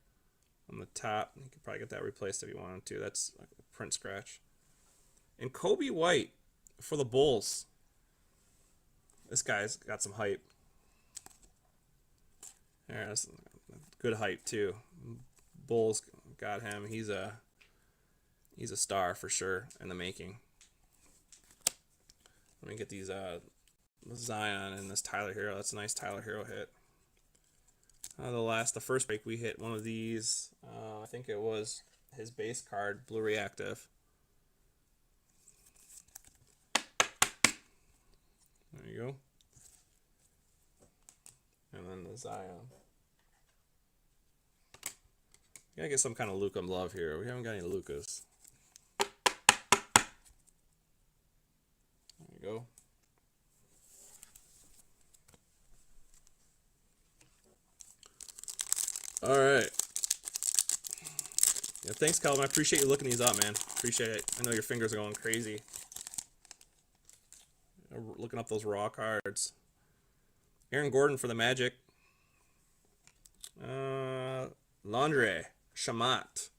on the top. You could probably get that replaced if you wanted to. That's a print scratch. And Kobe White for the Bulls. This guy's got some hype. Yeah, that's good hype too. Bulls got him. He's a star for sure in the making. Let me get these Zion and this Tyler Hero. That's a nice Tyler Hero hit. The first break we hit one of these. I think it was his base card, Blue Reactive. There you go. And then the Zion. Gotta get some kind of Luka love here. We haven't got any Lukas. There you go. All right. Yeah, thanks, Calvin. I appreciate you looking these up, man. Appreciate it. I know your fingers are going crazy. Looking up those raw cards. Aaron Gordon for the Magic. Landry Shamet.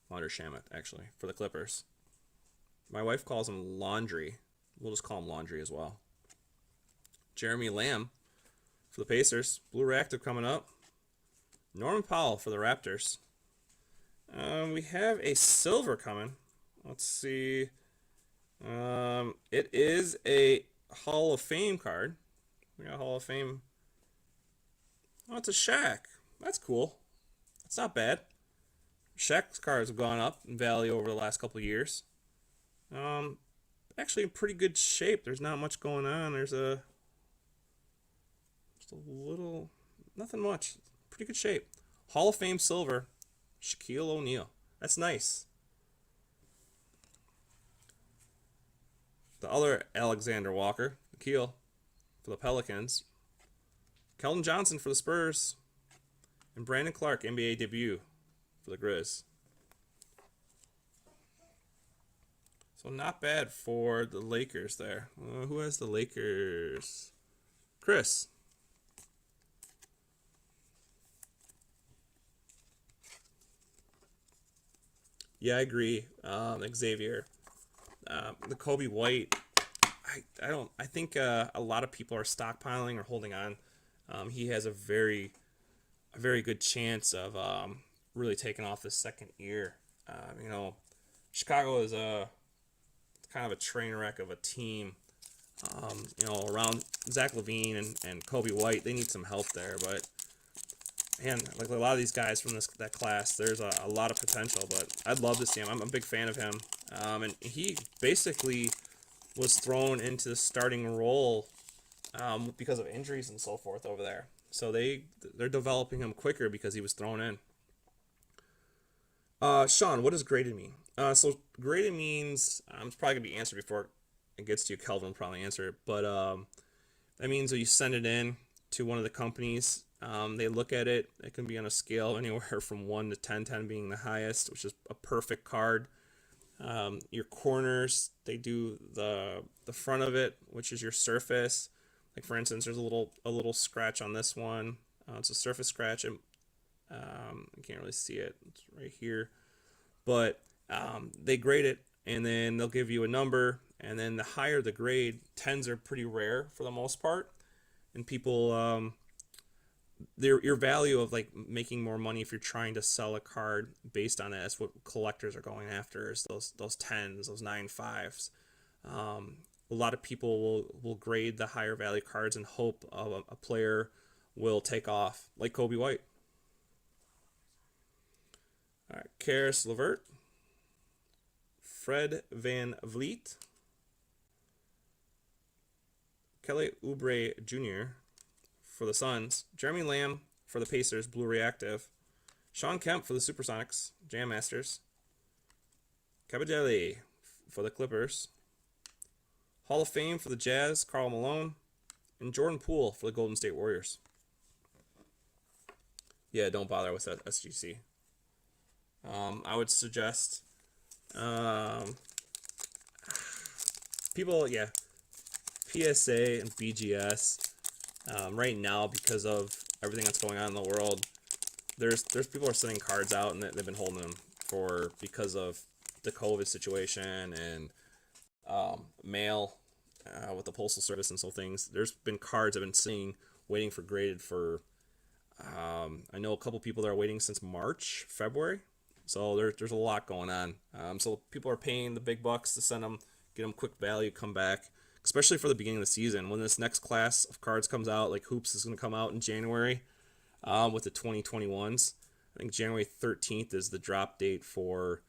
Landry Shamet, actually, for the Clippers. My wife calls him Laundry. We'll just call him Laundry as well. Jeremy Lamb for the Pacers. Blue Reactive coming up. Norman Powell for the Raptors. We have a silver coming. Let's see. It is a Hall of Fame card. We got Hall of Fame. Oh, it's a Shaq. That's cool. That's not bad. Shaq's cards have gone up in value over the last couple of years. Um, Actually in pretty good shape. There's not much going on. There's just a little, nothing much. Pretty good shape. Hall of Fame silver, Shaquille O'Neal. That's nice. The other Alexander Walker, Keel, for the Pelicans. Keldon Johnson for the Spurs. And Brandon Clark, NBA debut for the Grizz. So not bad for the Lakers there. Who has the Lakers? Chris. Yeah, I agree. Xavier. The Kobe White. I think a lot of people are stockpiling or holding on. He has a very good chance of really taking off this second year. You know, Chicago is a kind of a train wreck of a team. You know, around Zach LaVine and Kobe White, they need some help there. But man, like a lot of these guys from that class, there's a lot of potential. But I'd love to see him. I'm a big fan of him. And he basically was thrown into the starting role because of injuries and so forth over there. So they're developing him quicker because he was thrown in. Sean, what does graded mean? So graded means it's probably gonna be answered before it gets to you. Kelvin will probably answer it, but that means that you send it in to one of the companies. They look at it. It can be on a scale anywhere from 1 to 10, 10 being the highest, which is a perfect card. Your corners, they do the front of it, which is your surface. Like for instance, there's a little scratch on this one. It's a surface scratch, and you can't really see it. It's right here, but they grade it, and then they'll give you a number, and then the higher the grade, tens are pretty rare for the most part, and people your value of like making more money if you're trying to sell a card based on it. That's what collectors are going after, is those tens, those 9.5s. A lot of people will grade the higher value cards and hope a player will take off, like Kobe White. All right, Karis LeVert, Fred Van Vliet, Kelly Oubre Jr. for the Suns, Jeremy Lamb for the Pacers, Blue Reactive, Sean Kemp for the Supersonics, Jam Masters, Caballelli for the Clippers, Hall of Fame for the Jazz, Karl Malone, and Jordan Poole for the Golden State Warriors. Yeah, don't bother with that SGC. I would suggest people, yeah, PSA and BGS. Right now, because of everything that's going on in the world, there's people are sending cards out and they've been holding them for because of the COVID situation and mail with the postal service and so things. There's been cards I've been seeing waiting for graded for. I know a couple people that are waiting since March, February. So there's a lot going on. So people are paying the big bucks to send them, get them quick value, come back, especially for the beginning of the season. When this next class of cards comes out, like Hoops is going to come out in January with the 2021s. I think January 13th is the drop date for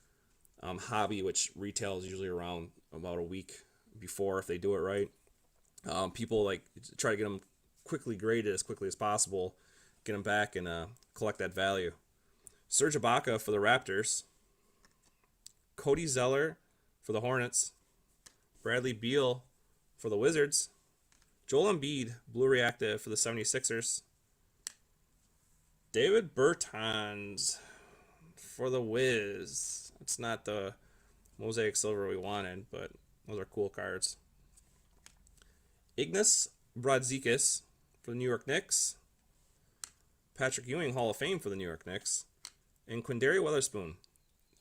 Hobby, which retails usually around about a week before if they do it right. People like try to get them quickly graded as quickly as possible, get them back and collect that value. Serge Ibaka for the Raptors, Cody Zeller for the Hornets, Bradley Beal for the Wizards, Joel Embiid, Blue Reactive for the 76ers, David Bertans for the Wiz. It's not the Mosaic Silver we wanted, but those are cool cards. Ignas Brazdeikis for the New York Knicks, Patrick Ewing Hall of Fame for the New York Knicks, and Quindary Weatherspoon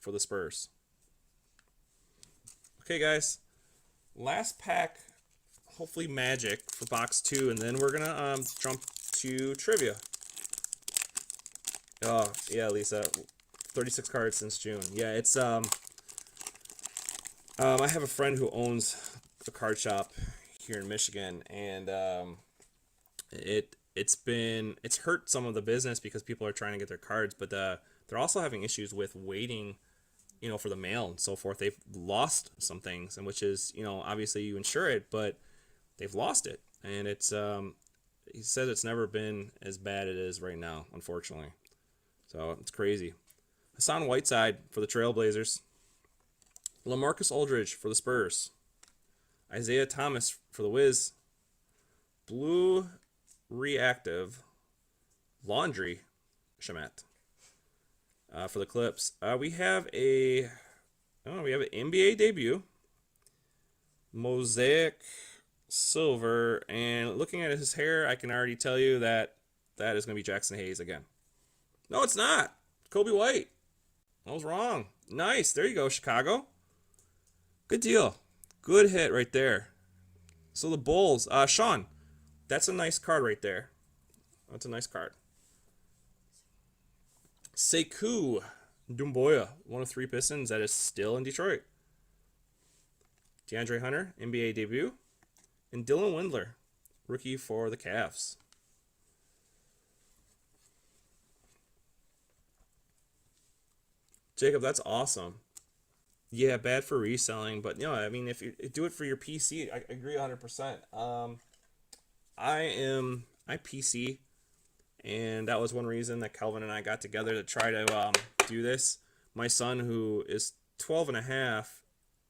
for the Spurs. Okay, guys. Last pack, hopefully Magic for box 2, and then we're going to jump to trivia. Oh, yeah, Lisa. 36 cards since June. Yeah, it's I have a friend who owns a card shop here in Michigan, and it's hurt some of the business because people are trying to get their cards, but they're also having issues with waiting, for the mail and so forth. They've lost some things, and which is, obviously you insure it, but they've lost it, and it's he said it's never been as bad as it is right now, unfortunately. So it's crazy. Hassan Whiteside for the Trailblazers. LaMarcus Aldridge for the Spurs. Isaiah Thomas for the Wiz. Blue Reactive Laundry Shamet for the Clips. We have an NBA debut. Mosaic Silver, and looking at his hair, I can already tell you that is going to be Jackson Hayes again. No, it's not. Kobe White. I was wrong. Nice. There you go, Chicago. Good deal. Good hit right there. So the Bulls. Sean, that's a nice card right there. That's a nice card. Sekou Doumbouya, one of 3 Pistons that is still in Detroit. DeAndre Hunter, NBA debut. And Dylan Windler, rookie for the Cavs. Jacob, that's awesome. Yeah, bad for reselling, but I mean, if you do it for your PC, I agree 100%. I PC, and that was one reason that Kelvin and I got together to try to do this. My son, who is 12 and a half,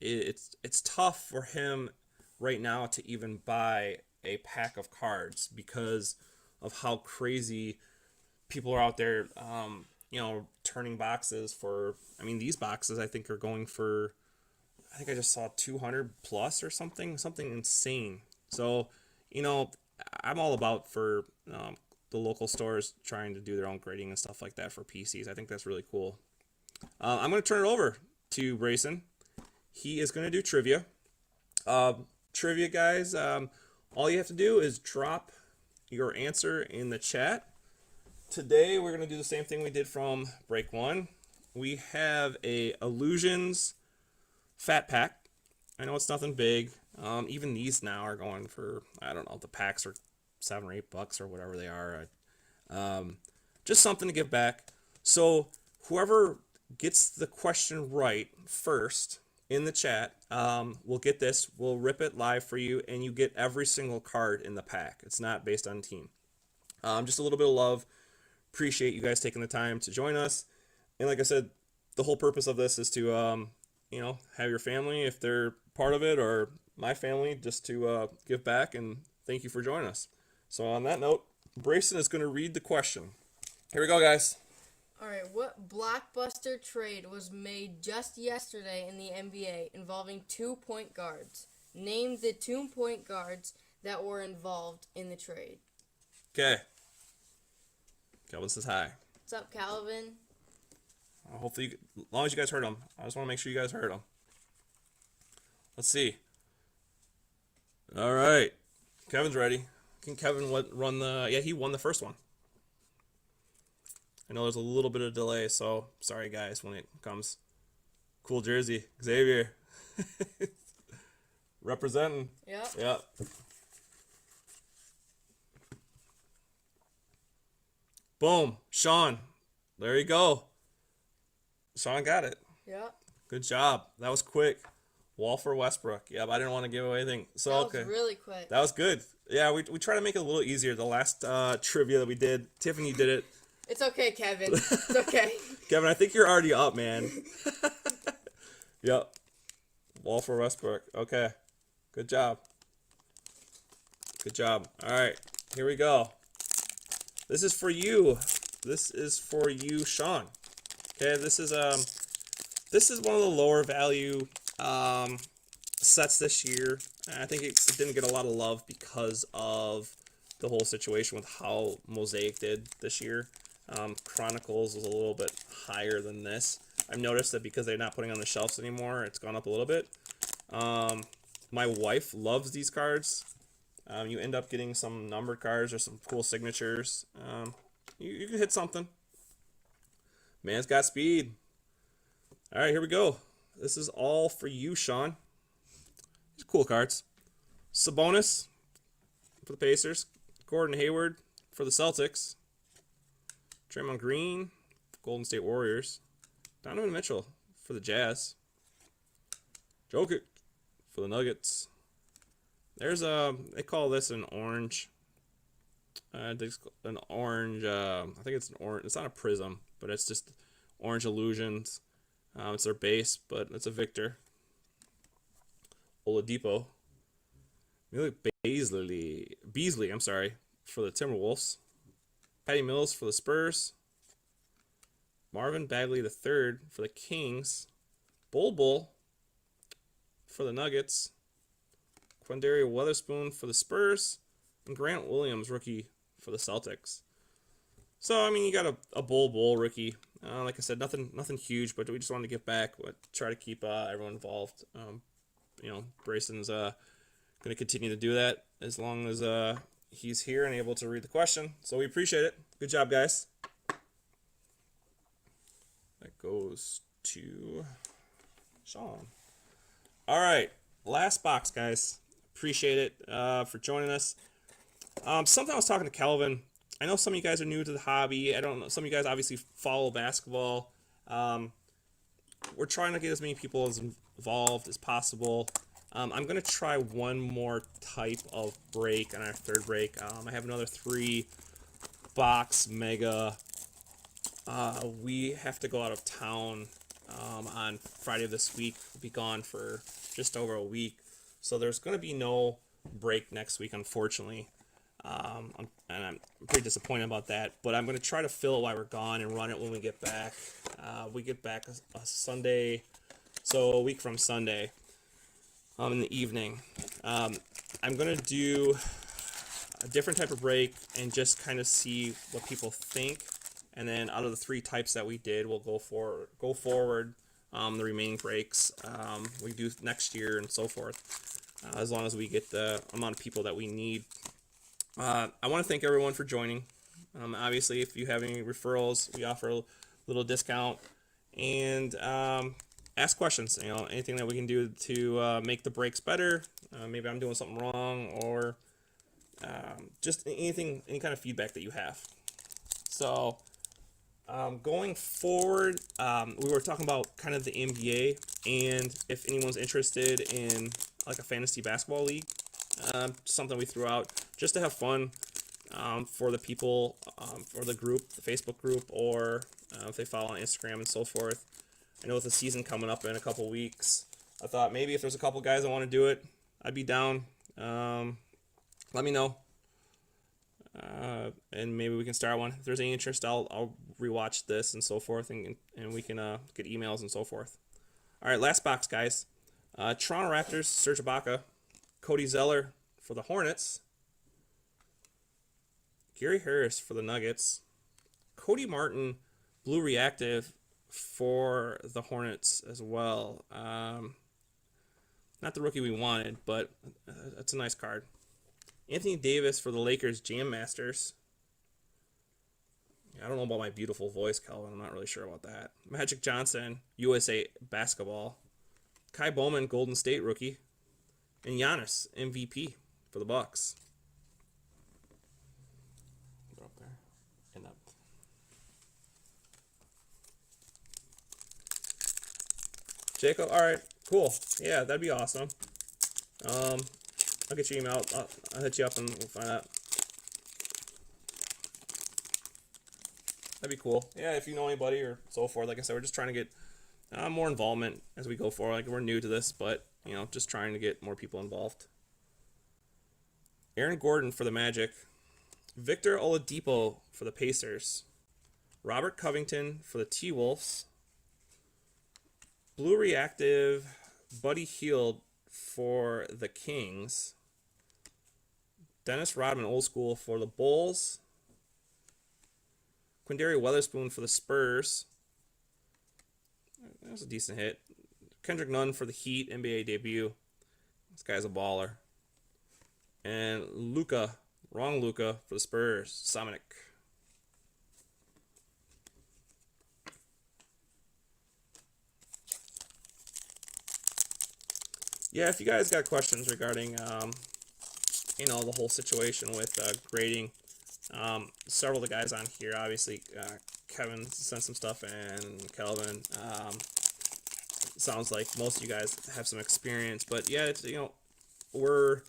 it's tough for him right now to even buy a pack of cards because of how crazy people are out there, turning boxes for, these boxes I think are going for, I think I just saw 200 plus or something insane. So, I'm all about for the local stores trying to do their own grading and stuff like that for PCs. I think that's really cool. I'm going to turn it over to Brayson. He is going to do trivia. Trivia, guys, all you have to do is drop your answer in the chat. Today we're going to do the same thing we did from break 1. We have a Illusions Fat Pack. I know it's nothing big. Even these now are going for, I don't know, the packs are $7 or $8 or whatever they are. Just something to give back. So whoever gets the question right first in the chat, we'll get this. We'll rip it live for you, and you get every single card in the pack. It's not based on team. Just a little bit of love. Appreciate you guys taking the time to join us. And like I said, the whole purpose of this is to, have your family, if they're part of it, or my family, just to give back, and thank you for joining us. So on that note, Brayson is going to read the question. Here we go, guys. Alright, what blockbuster trade was made just yesterday in the NBA involving 2 point guards? Name the 2 point guards that were involved in the trade. Okay. Calvin says hi. What's up, Calvin? Hopefully, as long as you guys heard him. I just want to make sure you guys heard him. Let's see. All right. Kevin's ready. Can Kevin run the... Yeah, he won the first one. I know there's a little bit of delay, so sorry, guys, when it comes. Cool jersey. Xavier. Representing. Yep. Yep. Boom. Sean. There you go. Sean got it. Yep. Good job. That was quick. Wall for Westbrook. Yep, I didn't want to give away anything. So That okay. was really quick. That was good. Yeah, we try to make it a little easier. The last trivia that we did, Tiffany did it. It's okay, Kevin. It's okay. Kevin, I think you're already up, man. Yep. Wall for Westbrook. Okay. Good job. Good job. All right. Here we go. This is for you. This is for you, Sean. Okay, this is one of the lower value sets this year. I think it didn't get a lot of love because of the whole situation with how Mosaic did this year. Chronicles was a little bit higher than this. I've noticed that because they're not putting on the shelves anymore, it's gone up a little bit. My wife loves these cards. You end up getting some numbered cards or some cool signatures. You can hit something. Man's got speed. All right, here we go. This is all for you, Sean. These are cool cards. Sabonis for the Pacers. Gordon Hayward for the Celtics. Draymond Green, Golden State Warriors. Donovan Mitchell for the Jazz. Jokic for the Nuggets. There's they call this an orange. An orange. I think it's an orange. It's not a prism, but it's just orange illusions. It's their base, but it's a Victor. Oladipo. Beasley, I'm sorry, for the Timberwolves. Patty Mills for the Spurs. Marvin Bagley III for the Kings. Bull for the Nuggets. Quindario Weatherspoon for the Spurs. And Grant Williams, rookie, for the Celtics. So, I mean, you got a Bull rookie. Like I said, nothing huge, but we just wanted to give back. Try to keep everyone involved. Brayson's going to continue to do that as long as he's here and able to read the question. So we appreciate it. Good job, guys. That goes to Sean. All right, last box, guys. Appreciate it for joining us. Something I was talking to Calvin. I know some of you guys are new to the hobby. I don't know. Some of you guys obviously follow basketball. We're trying to get as many people as involved as possible. I'm going to try one more type of break on our third break. I have another 3-box mega. We have to go out of town on Friday of this week. We'll be gone for just over a week. So there's going to be no break next week, unfortunately. And I'm pretty disappointed about that. But I'm going to try to fill it while we're gone and run it when we get back. We get back a Sunday, so a week from Sunday. In the evening. I'm going to do a different type of break and just kind of see what people think. And then out of the 3 types that we did, we'll go forward the remaining breaks we do next year and so forth, as long as we get the amount of people that we need. I want to thank everyone for joining. Obviously, if you have any referrals, we offer a little discount. And ask questions, anything that we can do to make the breaks better. Maybe I'm doing something wrong, or just any kind of feedback that you have. So going forward, we were talking about kind of the NBA, and if anyone's interested in like a fantasy basketball league, something we threw out just to have fun for the people, for the group, the Facebook group, or if they follow on Instagram and so forth. I know with the season coming up in a couple weeks, I thought maybe if there's a couple guys that want to do it, I'd be down. Let me know. And maybe we can start one. If there's any interest, I'll rewatch this and so forth, and we can get emails and so forth. All right, last box, guys. Toronto Raptors, Serge Ibaka. Cody Zeller for the Hornets. Gary Harris for the Nuggets. Cody Martin, Blue Reactive for the Hornets as well. Not the rookie we wanted, but it's a nice card. Anthony Davis for the Lakers Jam Masters. I don't know about my beautiful voice, Calvin. I'm not really sure about that. Magic Johnson, USA Basketball. Kai Bowman, Golden State rookie. And Giannis, MVP for the Bucks. They're up there. And up. Jacob, all right, cool. Yeah, that'd be awesome. I'll get your email. I'll hit you up and we'll find out. That'd be cool. Yeah, if you know anybody or so forth. Like I said, we're just trying to get more involvement as we go forward. Like, we're new to this, but just trying to get more people involved. Aaron Gordon for the Magic. Victor Oladipo for the Pacers. Robert Covington for the T-Wolves. Blue Reactive Buddy Hield for the Kings. Dennis Rodman Old School for the Bulls. Quindario Weatherspoon for the Spurs. That was a decent hit. Kendrick Nunn for the Heat, NBA debut. This guy's a baller. And Luka for the Spurs, Samanic. Yeah, if you guys got questions regarding, the whole situation with grading, several of the guys on here, obviously, Kevin sent some stuff and Kelvin. Sounds like most of you guys have some experience, but yeah, it's, we're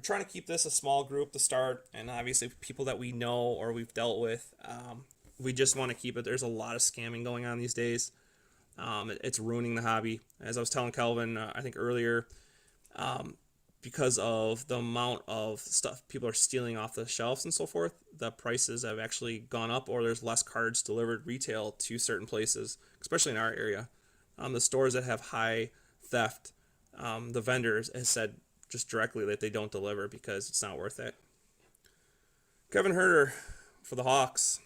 trying to keep this a small group to start, and obviously people that we know or we've dealt with. We just want to keep it. There's a lot of scamming going on these days. It's ruining the hobby. As I was telling Kelvin, I think earlier, because of the amount of stuff people are stealing off the shelves and so forth, the prices have actually gone up, or there's less cards delivered retail to certain places, especially in our area. The stores that have high theft, the vendors has said just directly that they don't deliver because it's not worth it. Kevin Herter for the Hawks.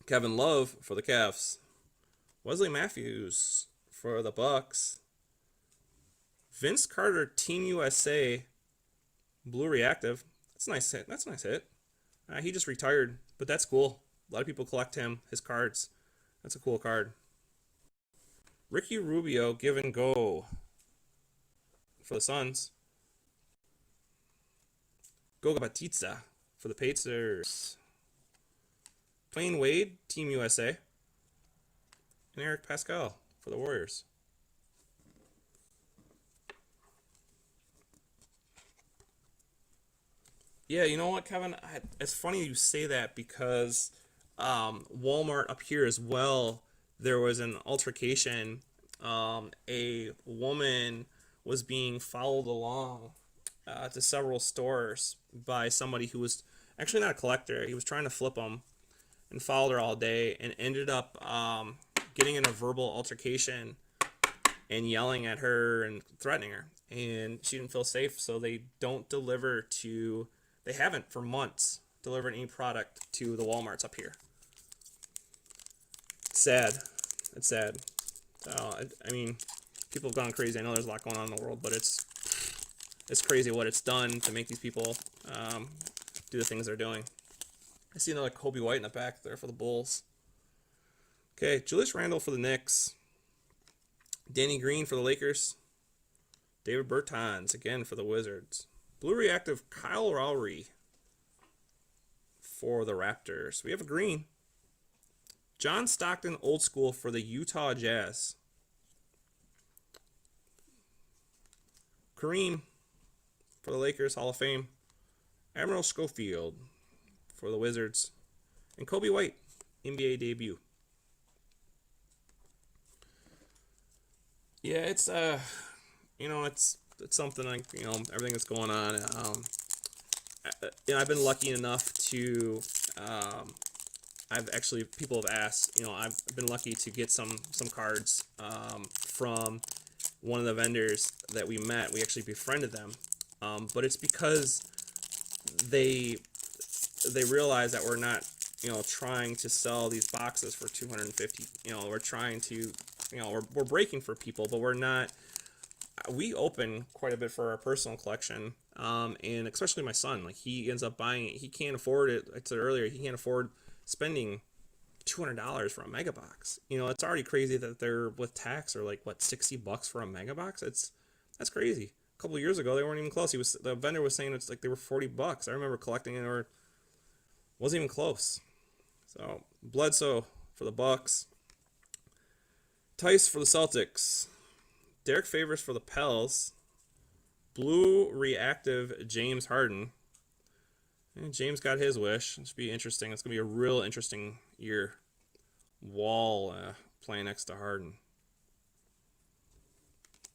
Kevin Love for the Cavs. Wesley Matthews for the Bucks. Vince Carter, Team USA, Blue Reactive. That's a nice hit. That's a nice hit. He just retired, but that's cool. A lot of people collect his cards. That's a cool card. Ricky Rubio, Give and Go for the Suns. Goga Batista for the Pacers. Dwayne Wade, Team USA. And Eric Pascal for the Warriors. Yeah, you know what, Kevin? It's funny you say that because Walmart up here as well, there was an altercation. A woman was being followed along to several stores by somebody who was actually not a collector. He was trying to flip them and followed her all day and ended up getting in a verbal altercation and yelling at her and threatening her. And she didn't feel safe, so they haven't for months delivered any product to the Walmarts up here. Sad. It's sad. I mean, people have gone crazy. I know there's a lot going on in the world, but it's crazy what it's done to make these people do the things they're doing. I see another Kobe White in the back there for the Bulls. Okay, Julius Randle for the Knicks. Danny Green for the Lakers. David Bertans again for the Wizards. Blue Reactive Kyle Lowry for the Raptors. We have a green. John Stockton Old School for the Utah Jazz. Kareem for the Lakers, Hall of Fame. Admiral Schofield for the Wizards. And Kobe White, NBA debut. Yeah, it's something like, everything that's going on. I've been lucky enough to, people have asked, I've been lucky to get some cards from one of the vendors that we met. We actually befriended them, but it's because they realize that we're not, trying to sell these boxes for 250. We're trying to, we're breaking for people, but we're not. We open quite a bit for our personal collection, and especially my son. Like, he ends up buying it. He can't afford it. I said earlier, he can't afford spending $200 for a mega box. It's already crazy that they're with tax or like what, $60 for a mega box. That's crazy. A couple of years ago, they weren't even close. The vendor was saying it's like they were $40. I remember collecting it, or wasn't even close. So Bledsoe for the Bucks. Tice for the Celtics. Derek Favors for the Pels. Blue Reactive James Harden. And James got his wish. It should be interesting. It's going to be a real interesting year. Wall playing next to Harden.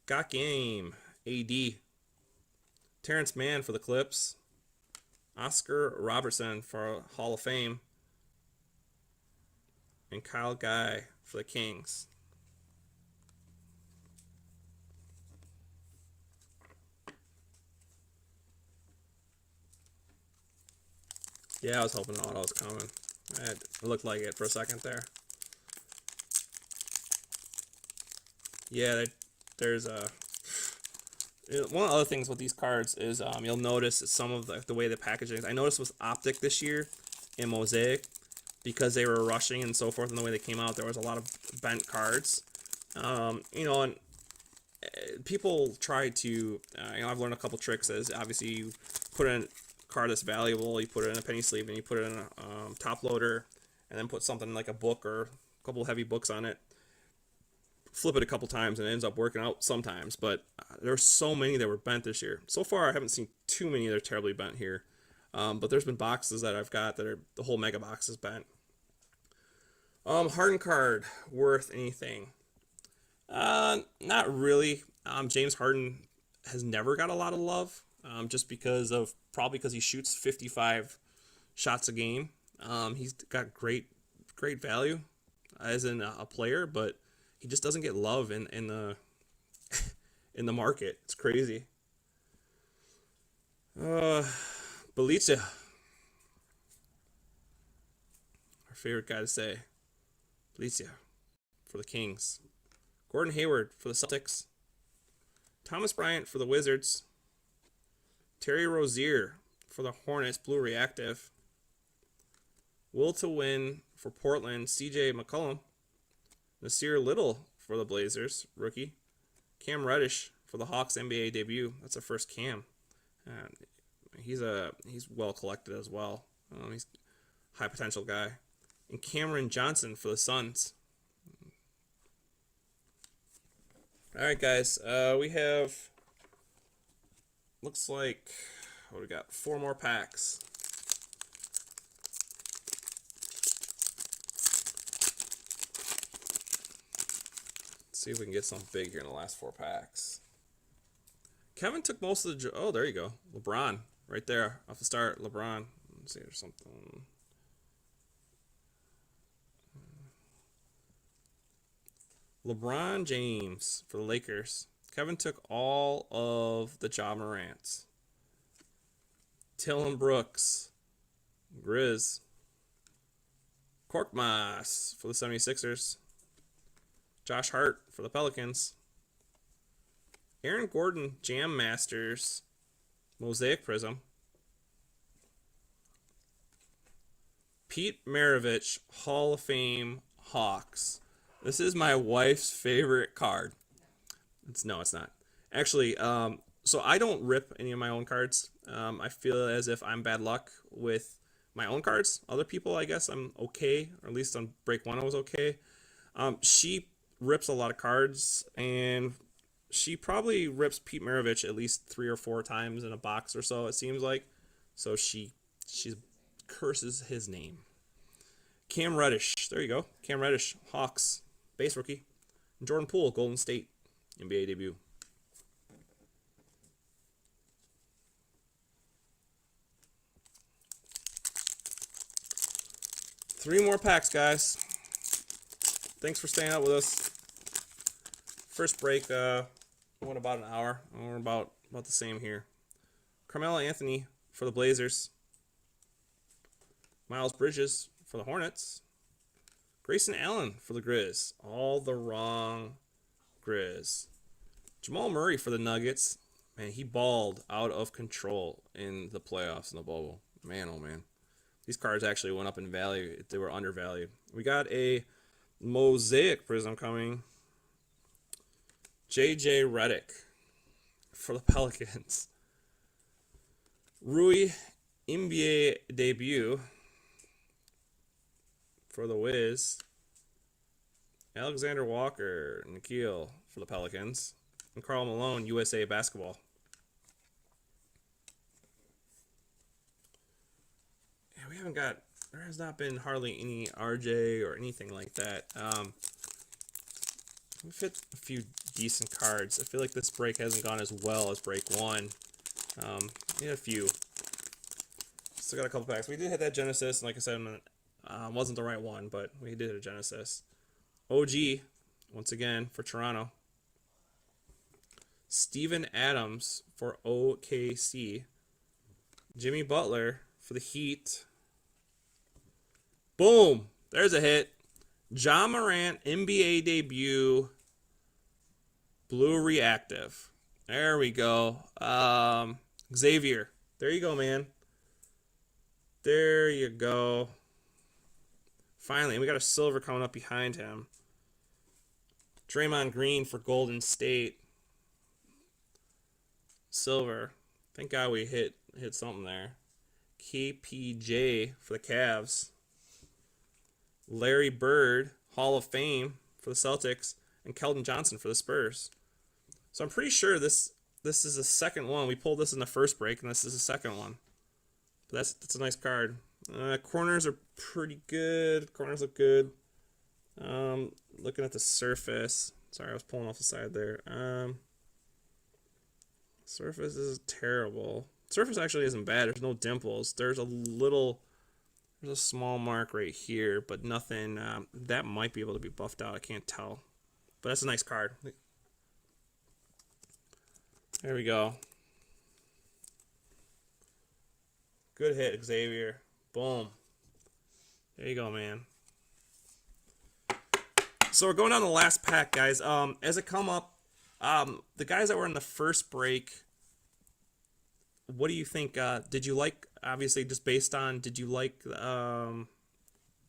Got game. AD. Terrence Mann for the Clips. Oscar Robertson for Hall of Fame. And Kyle Guy for the Kings. Yeah, I was hoping auto was coming. It looked like it for a second there. Yeah, there's a... One of the other things with these cards is you'll notice some of the way the packaging is. I noticed with Optic this year in Mosaic, because they were rushing and so forth, and the way they came out, there was a lot of bent cards. And people try to, I've learned a couple tricks. As obviously you put in a card that's valuable, you put it in a penny sleeve, and you put it in a top loader, and then put something like a book or a couple heavy books on it. Flip it a couple times, and it ends up working out sometimes. But there's so many that were bent this year. So far, I haven't seen too many that are terribly bent here. But there's been boxes that I've got that are the whole mega box is bent. Harden card worth anything? Not really. James Harden has never got a lot of love, just probably because he shoots 55 shots a game. He's got great value as a player, but he just doesn't get love in the in the market. It's crazy. Belitza, our favorite guy to say. Belitza for the Kings. Gordon Hayward for the Celtics. Thomas Bryant for the Wizards. Terry Rozier for the Hornets, blue reactive. Will to win for Portland, CJ McCollum. Nasir Little for the Blazers, rookie. Cam Reddish for the Hawks NBA debut. That's a first Cam. He's well collected as well. He's a high potential guy. And Cameron Johnson for the Suns. All right, guys. We have, looks like, what do we got? 4 more packs. Let's see if we can get something big here in the last 4 packs. Kevin took most of the... Oh, there you go. LeBron. Right there. Off the start. LeBron. Let's see if there's something... LeBron James for the Lakers. Kevin took all of the Ja Morants. Tillon Brooks. Grizz. Korkmaz for the 76ers. Josh Hart for the Pelicans. Aaron Gordon, Jam Masters, Mosaic Prism. Pete Maravich, Hall of Fame Hawks. This is my wife's favorite card. It's not. Actually, so I don't rip any of my own cards. I feel as if I'm bad luck with my own cards. Other people, I guess I'm okay, or at least on break 1 I was okay. She rips a lot of cards, and she probably rips Pete Maravich at least 3 or 4 times in a box or so, it seems like. So she curses his name. Cam Reddish. There you go. Cam Reddish, Hawks, base rookie. And Jordan Poole, Golden State, NBA debut. Three more packs, guys. Thanks for staying out with us. First break went about an hour. We're about the same here. Carmelo Anthony for the Blazers. Miles Bridges for the Hornets. Grayson Allen for the Grizz. All the wrong Grizz. Jamal Murray for the Nuggets. Man, he balled out of control in the playoffs in the bubble. Man, oh man. These cards actually went up in value. They were undervalued. We got a Mosaic Prism coming. J.J. Redick for the Pelicans. Rui NBA debut for the Wiz. Alexander Walker, Nikhil for the Pelicans. And Karl Malone, USA Basketball. Yeah, there has not been hardly any RJ or anything like that. We've hit a few decent cards. I feel like this break hasn't gone as well as break 1. We had a few. Still got a couple packs. We did hit that Genesis, and like I said, wasn't the right one, but we did hit a Genesis. OG, once again, for Toronto. Steven Adams for OKC. Jimmy Butler for the Heat. Boom! There's a hit. Ja Morant, NBA debut. Blue reactive. There we go. Xavier. There you go, man. There you go. Finally, we got a silver coming up behind him. Draymond Green for Golden State. silver. Thank God we hit something there. KPJ for the Cavs. Larry Bird, Hall of Fame for the Celtics, and Keldon Johnson for the Spurs. So I'm pretty sure this is the second one. We pulled this in the first break, and this is the second one. But that's a nice card. Corners are pretty good. Corners look good. Looking at the surface. Sorry, I was pulling off the side there. Surface is terrible. Surface actually isn't bad. There's no dimples. There's a small mark right here, but nothing. That might be able to be buffed out. I can't tell. But that's a nice card. There we go. Good hit, Xavier. Boom. There you go, man. So we're going down the last pack, guys. As it come up, the guys that were in the first break, what do you think? Did you like, obviously, just based on, did you like, even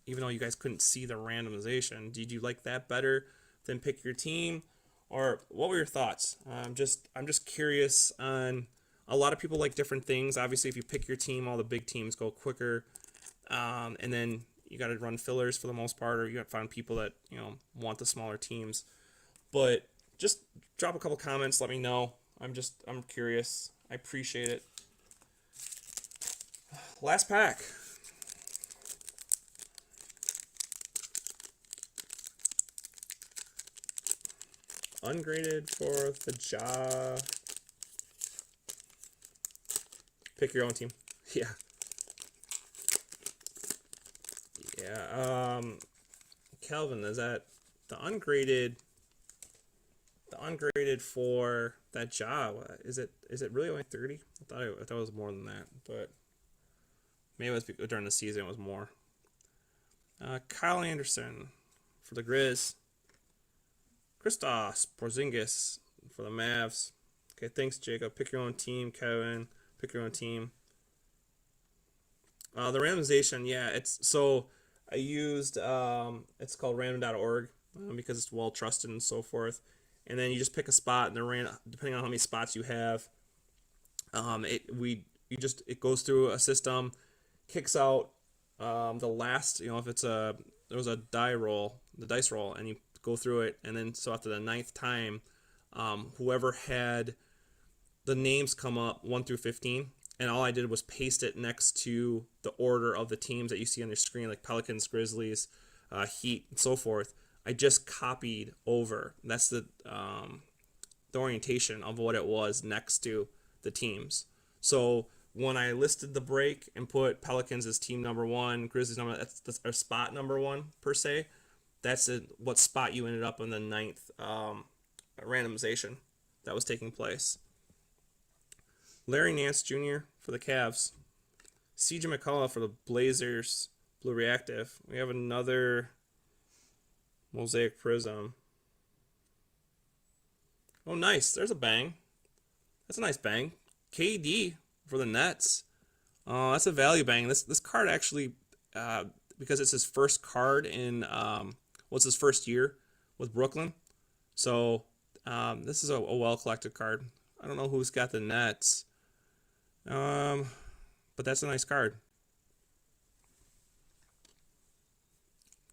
though you guys couldn't see the randomization, did you like that better than pick your team? Or what were your thoughts? I'm just curious on, a lot of people like different things. Obviously, if you pick your team, all the big teams go quicker. And then you got to run fillers for the most part, or you got to find people that, want the smaller teams. But just drop a couple comments, let me know. I'm curious. I appreciate it. Last pack. Ungraded for the jaw. Pick your own team. Yeah. Yeah. Calvin, is that the ungraded? The ungraded for that job, is it really only 30? I thought it was more than that, but maybe it was during the season it was more. Kyle Anderson for the Grizz. Kristaps Porzingis for the Mavs. Okay, thanks, Jacob. Pick your own team, Kevin. Pick your own team. The randomization, yeah, I used it's called random.org because it's well trusted and so forth. And then you just pick a spot, and depending on how many spots you have, it goes through a system, kicks out the last, if there was a dice roll, and you go through it, and then so after the 9th time, whoever had the names come up 1 through 15, and all I did was paste it next to the order of the teams that you see on your screen, like Pelicans, Grizzlies, Heat, and so forth. I just copied over. That's the orientation of what it was next to the teams. So when I listed the break and put Pelicans as team number 1, Grizzlies that's our spot number 1 per se. That's what spot you ended up in the 9th randomization that was taking place. Larry Nance Jr. for the Cavs. CJ McCullough for the Blazers. Blue Reactive. We have another Mosaic Prism. Oh, nice. There's a bang. That's a nice bang. KD for the Nets. Oh, that's a value bang. This card actually, because it's his first card in, his first year with Brooklyn. So this is a well-collected card. I don't know who's got the Nets. But that's a nice card.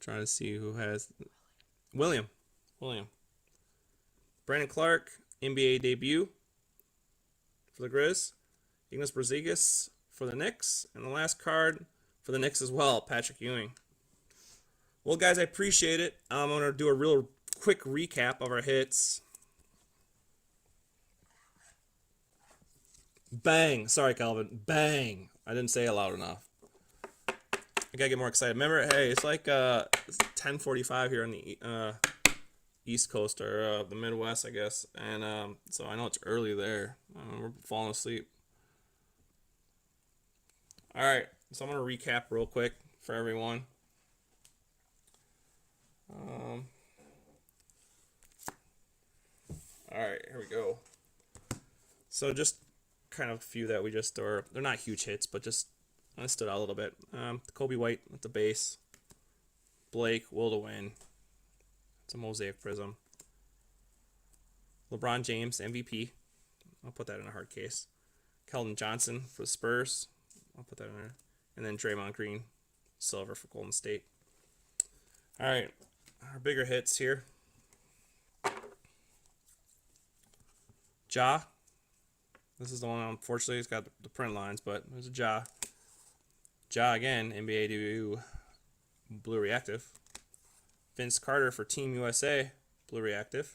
Trying to see who has... William. Brandon Clark, NBA debut for the Grizz. Ignas Brazingis for the Knicks. And the last card for the Knicks as well, Patrick Ewing. Well, guys, I appreciate it. I'm going to do a real quick recap of our hits. Bang. Sorry, Calvin. Bang. I didn't say it loud enough. I gotta get more excited. Remember, hey, it's like it's 10:45 here on the East Coast, or the Midwest, I guess. And so I know it's early there. We're falling asleep. All right, so I'm gonna recap real quick for everyone. All right, here we go. So just kind of a few that we just, or they're not huge hits, but just stood out a little bit. Kobe White at the base. Blake, Will to Win. It's a Mosaic Prism. LeBron James, MVP. I'll put that in a hard case. Keldon Johnson for the Spurs. I'll put that in there. And then Draymond Green, silver for Golden State. All right, our bigger hits here. Ja. This is the one, unfortunately, it's got the print lines, but there's a Ja. Ja again, NBA debut, blue reactive. Vince Carter for Team USA, blue reactive.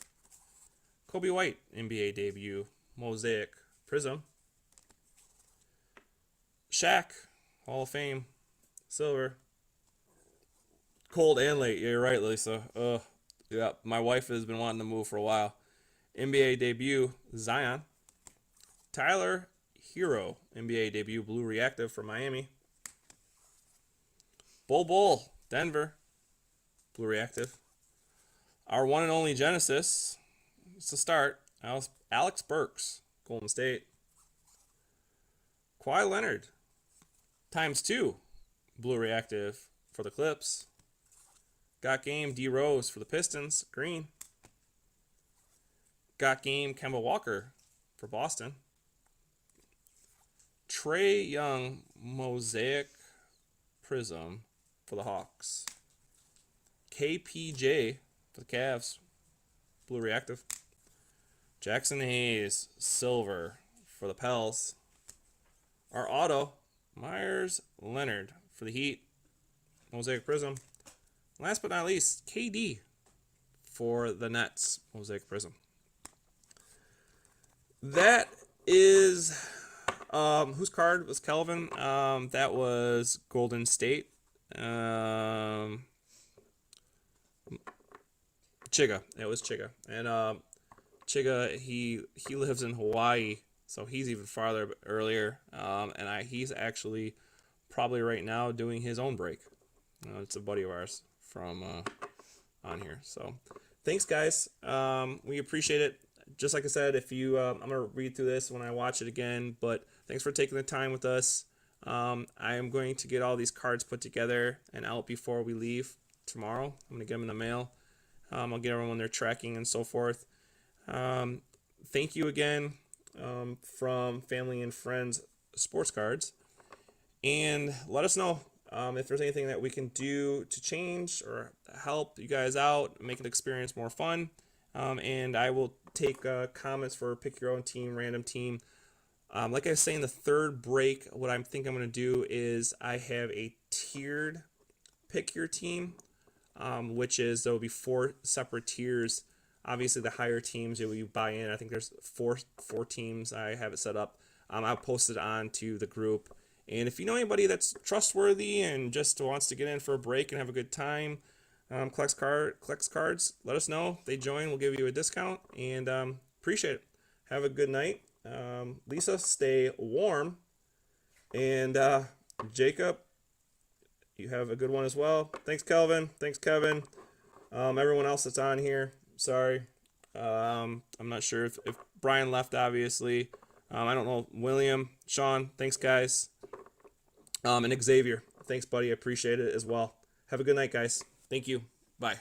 Kobe White, NBA debut, Mosaic Prism. Shaq, Hall of Fame, silver. Cold and late. Yeah, you're right, Lisa. Yeah, my wife has been wanting to move for a while. NBA debut, Zion. Tyler Hero, NBA debut, blue reactive for Miami. Bull, Denver, blue reactive. Our one and only Genesis, it's the start. Alex Burks, Golden State. Kawhi Leonard, ×2, blue reactive for the Clips. Got game, D Rose for the Pistons, green. Got game, Kemba Walker for Boston. Trae Young, Mosaic Prism for the Hawks. KPJ for the Cavs, blue reactive. Jackson Hayes, silver for the Pels. Our auto, Myers Leonard for the Heat, Mosaic Prism. Last but not least, KD for the Nets, Mosaic Prism. That is whose card was Kelvin? That was Golden State. Chiga. It was Chiga. And Chiga, he lives in Hawaii, so he's even farther earlier. And he's actually probably right now doing his own break. It's a buddy of ours from on here. So thanks, guys. We appreciate it. Just like I said, if you, I'm going to read through this when I watch it again, but thanks for taking the time with us. I am going to get all these cards put together and out before we leave tomorrow. I'm going to get them in the mail. I'll get everyone their tracking and so forth. Thank you again from Family and Friends Sports Cards. And let us know if there's anything that we can do to change or help you guys out, make the experience more fun. And I will take comments for pick your own team, random team. Like I was saying, the third break, what I think I'm going to do is I have a tiered pick your team, which is there will be 4 separate tiers. Obviously, the higher teams you buy in. I think there's four teams. I have it set up. I'll post it on to the group. And if you know anybody that's trustworthy and just wants to get in for a break and have a good time, collects cards, let us know. They join, we'll give you a discount, and appreciate it. Have a good night. Lisa, stay warm. And Jacob, you have a good one as well. Thanks, Kelvin. Thanks, Kevin. Everyone else that's on here, sorry. I'm not sure if Brian left, obviously. I don't know. William, Sean, thanks, guys. And Xavier, thanks, buddy. I appreciate it as well. Have a good night, guys. Thank you. Bye.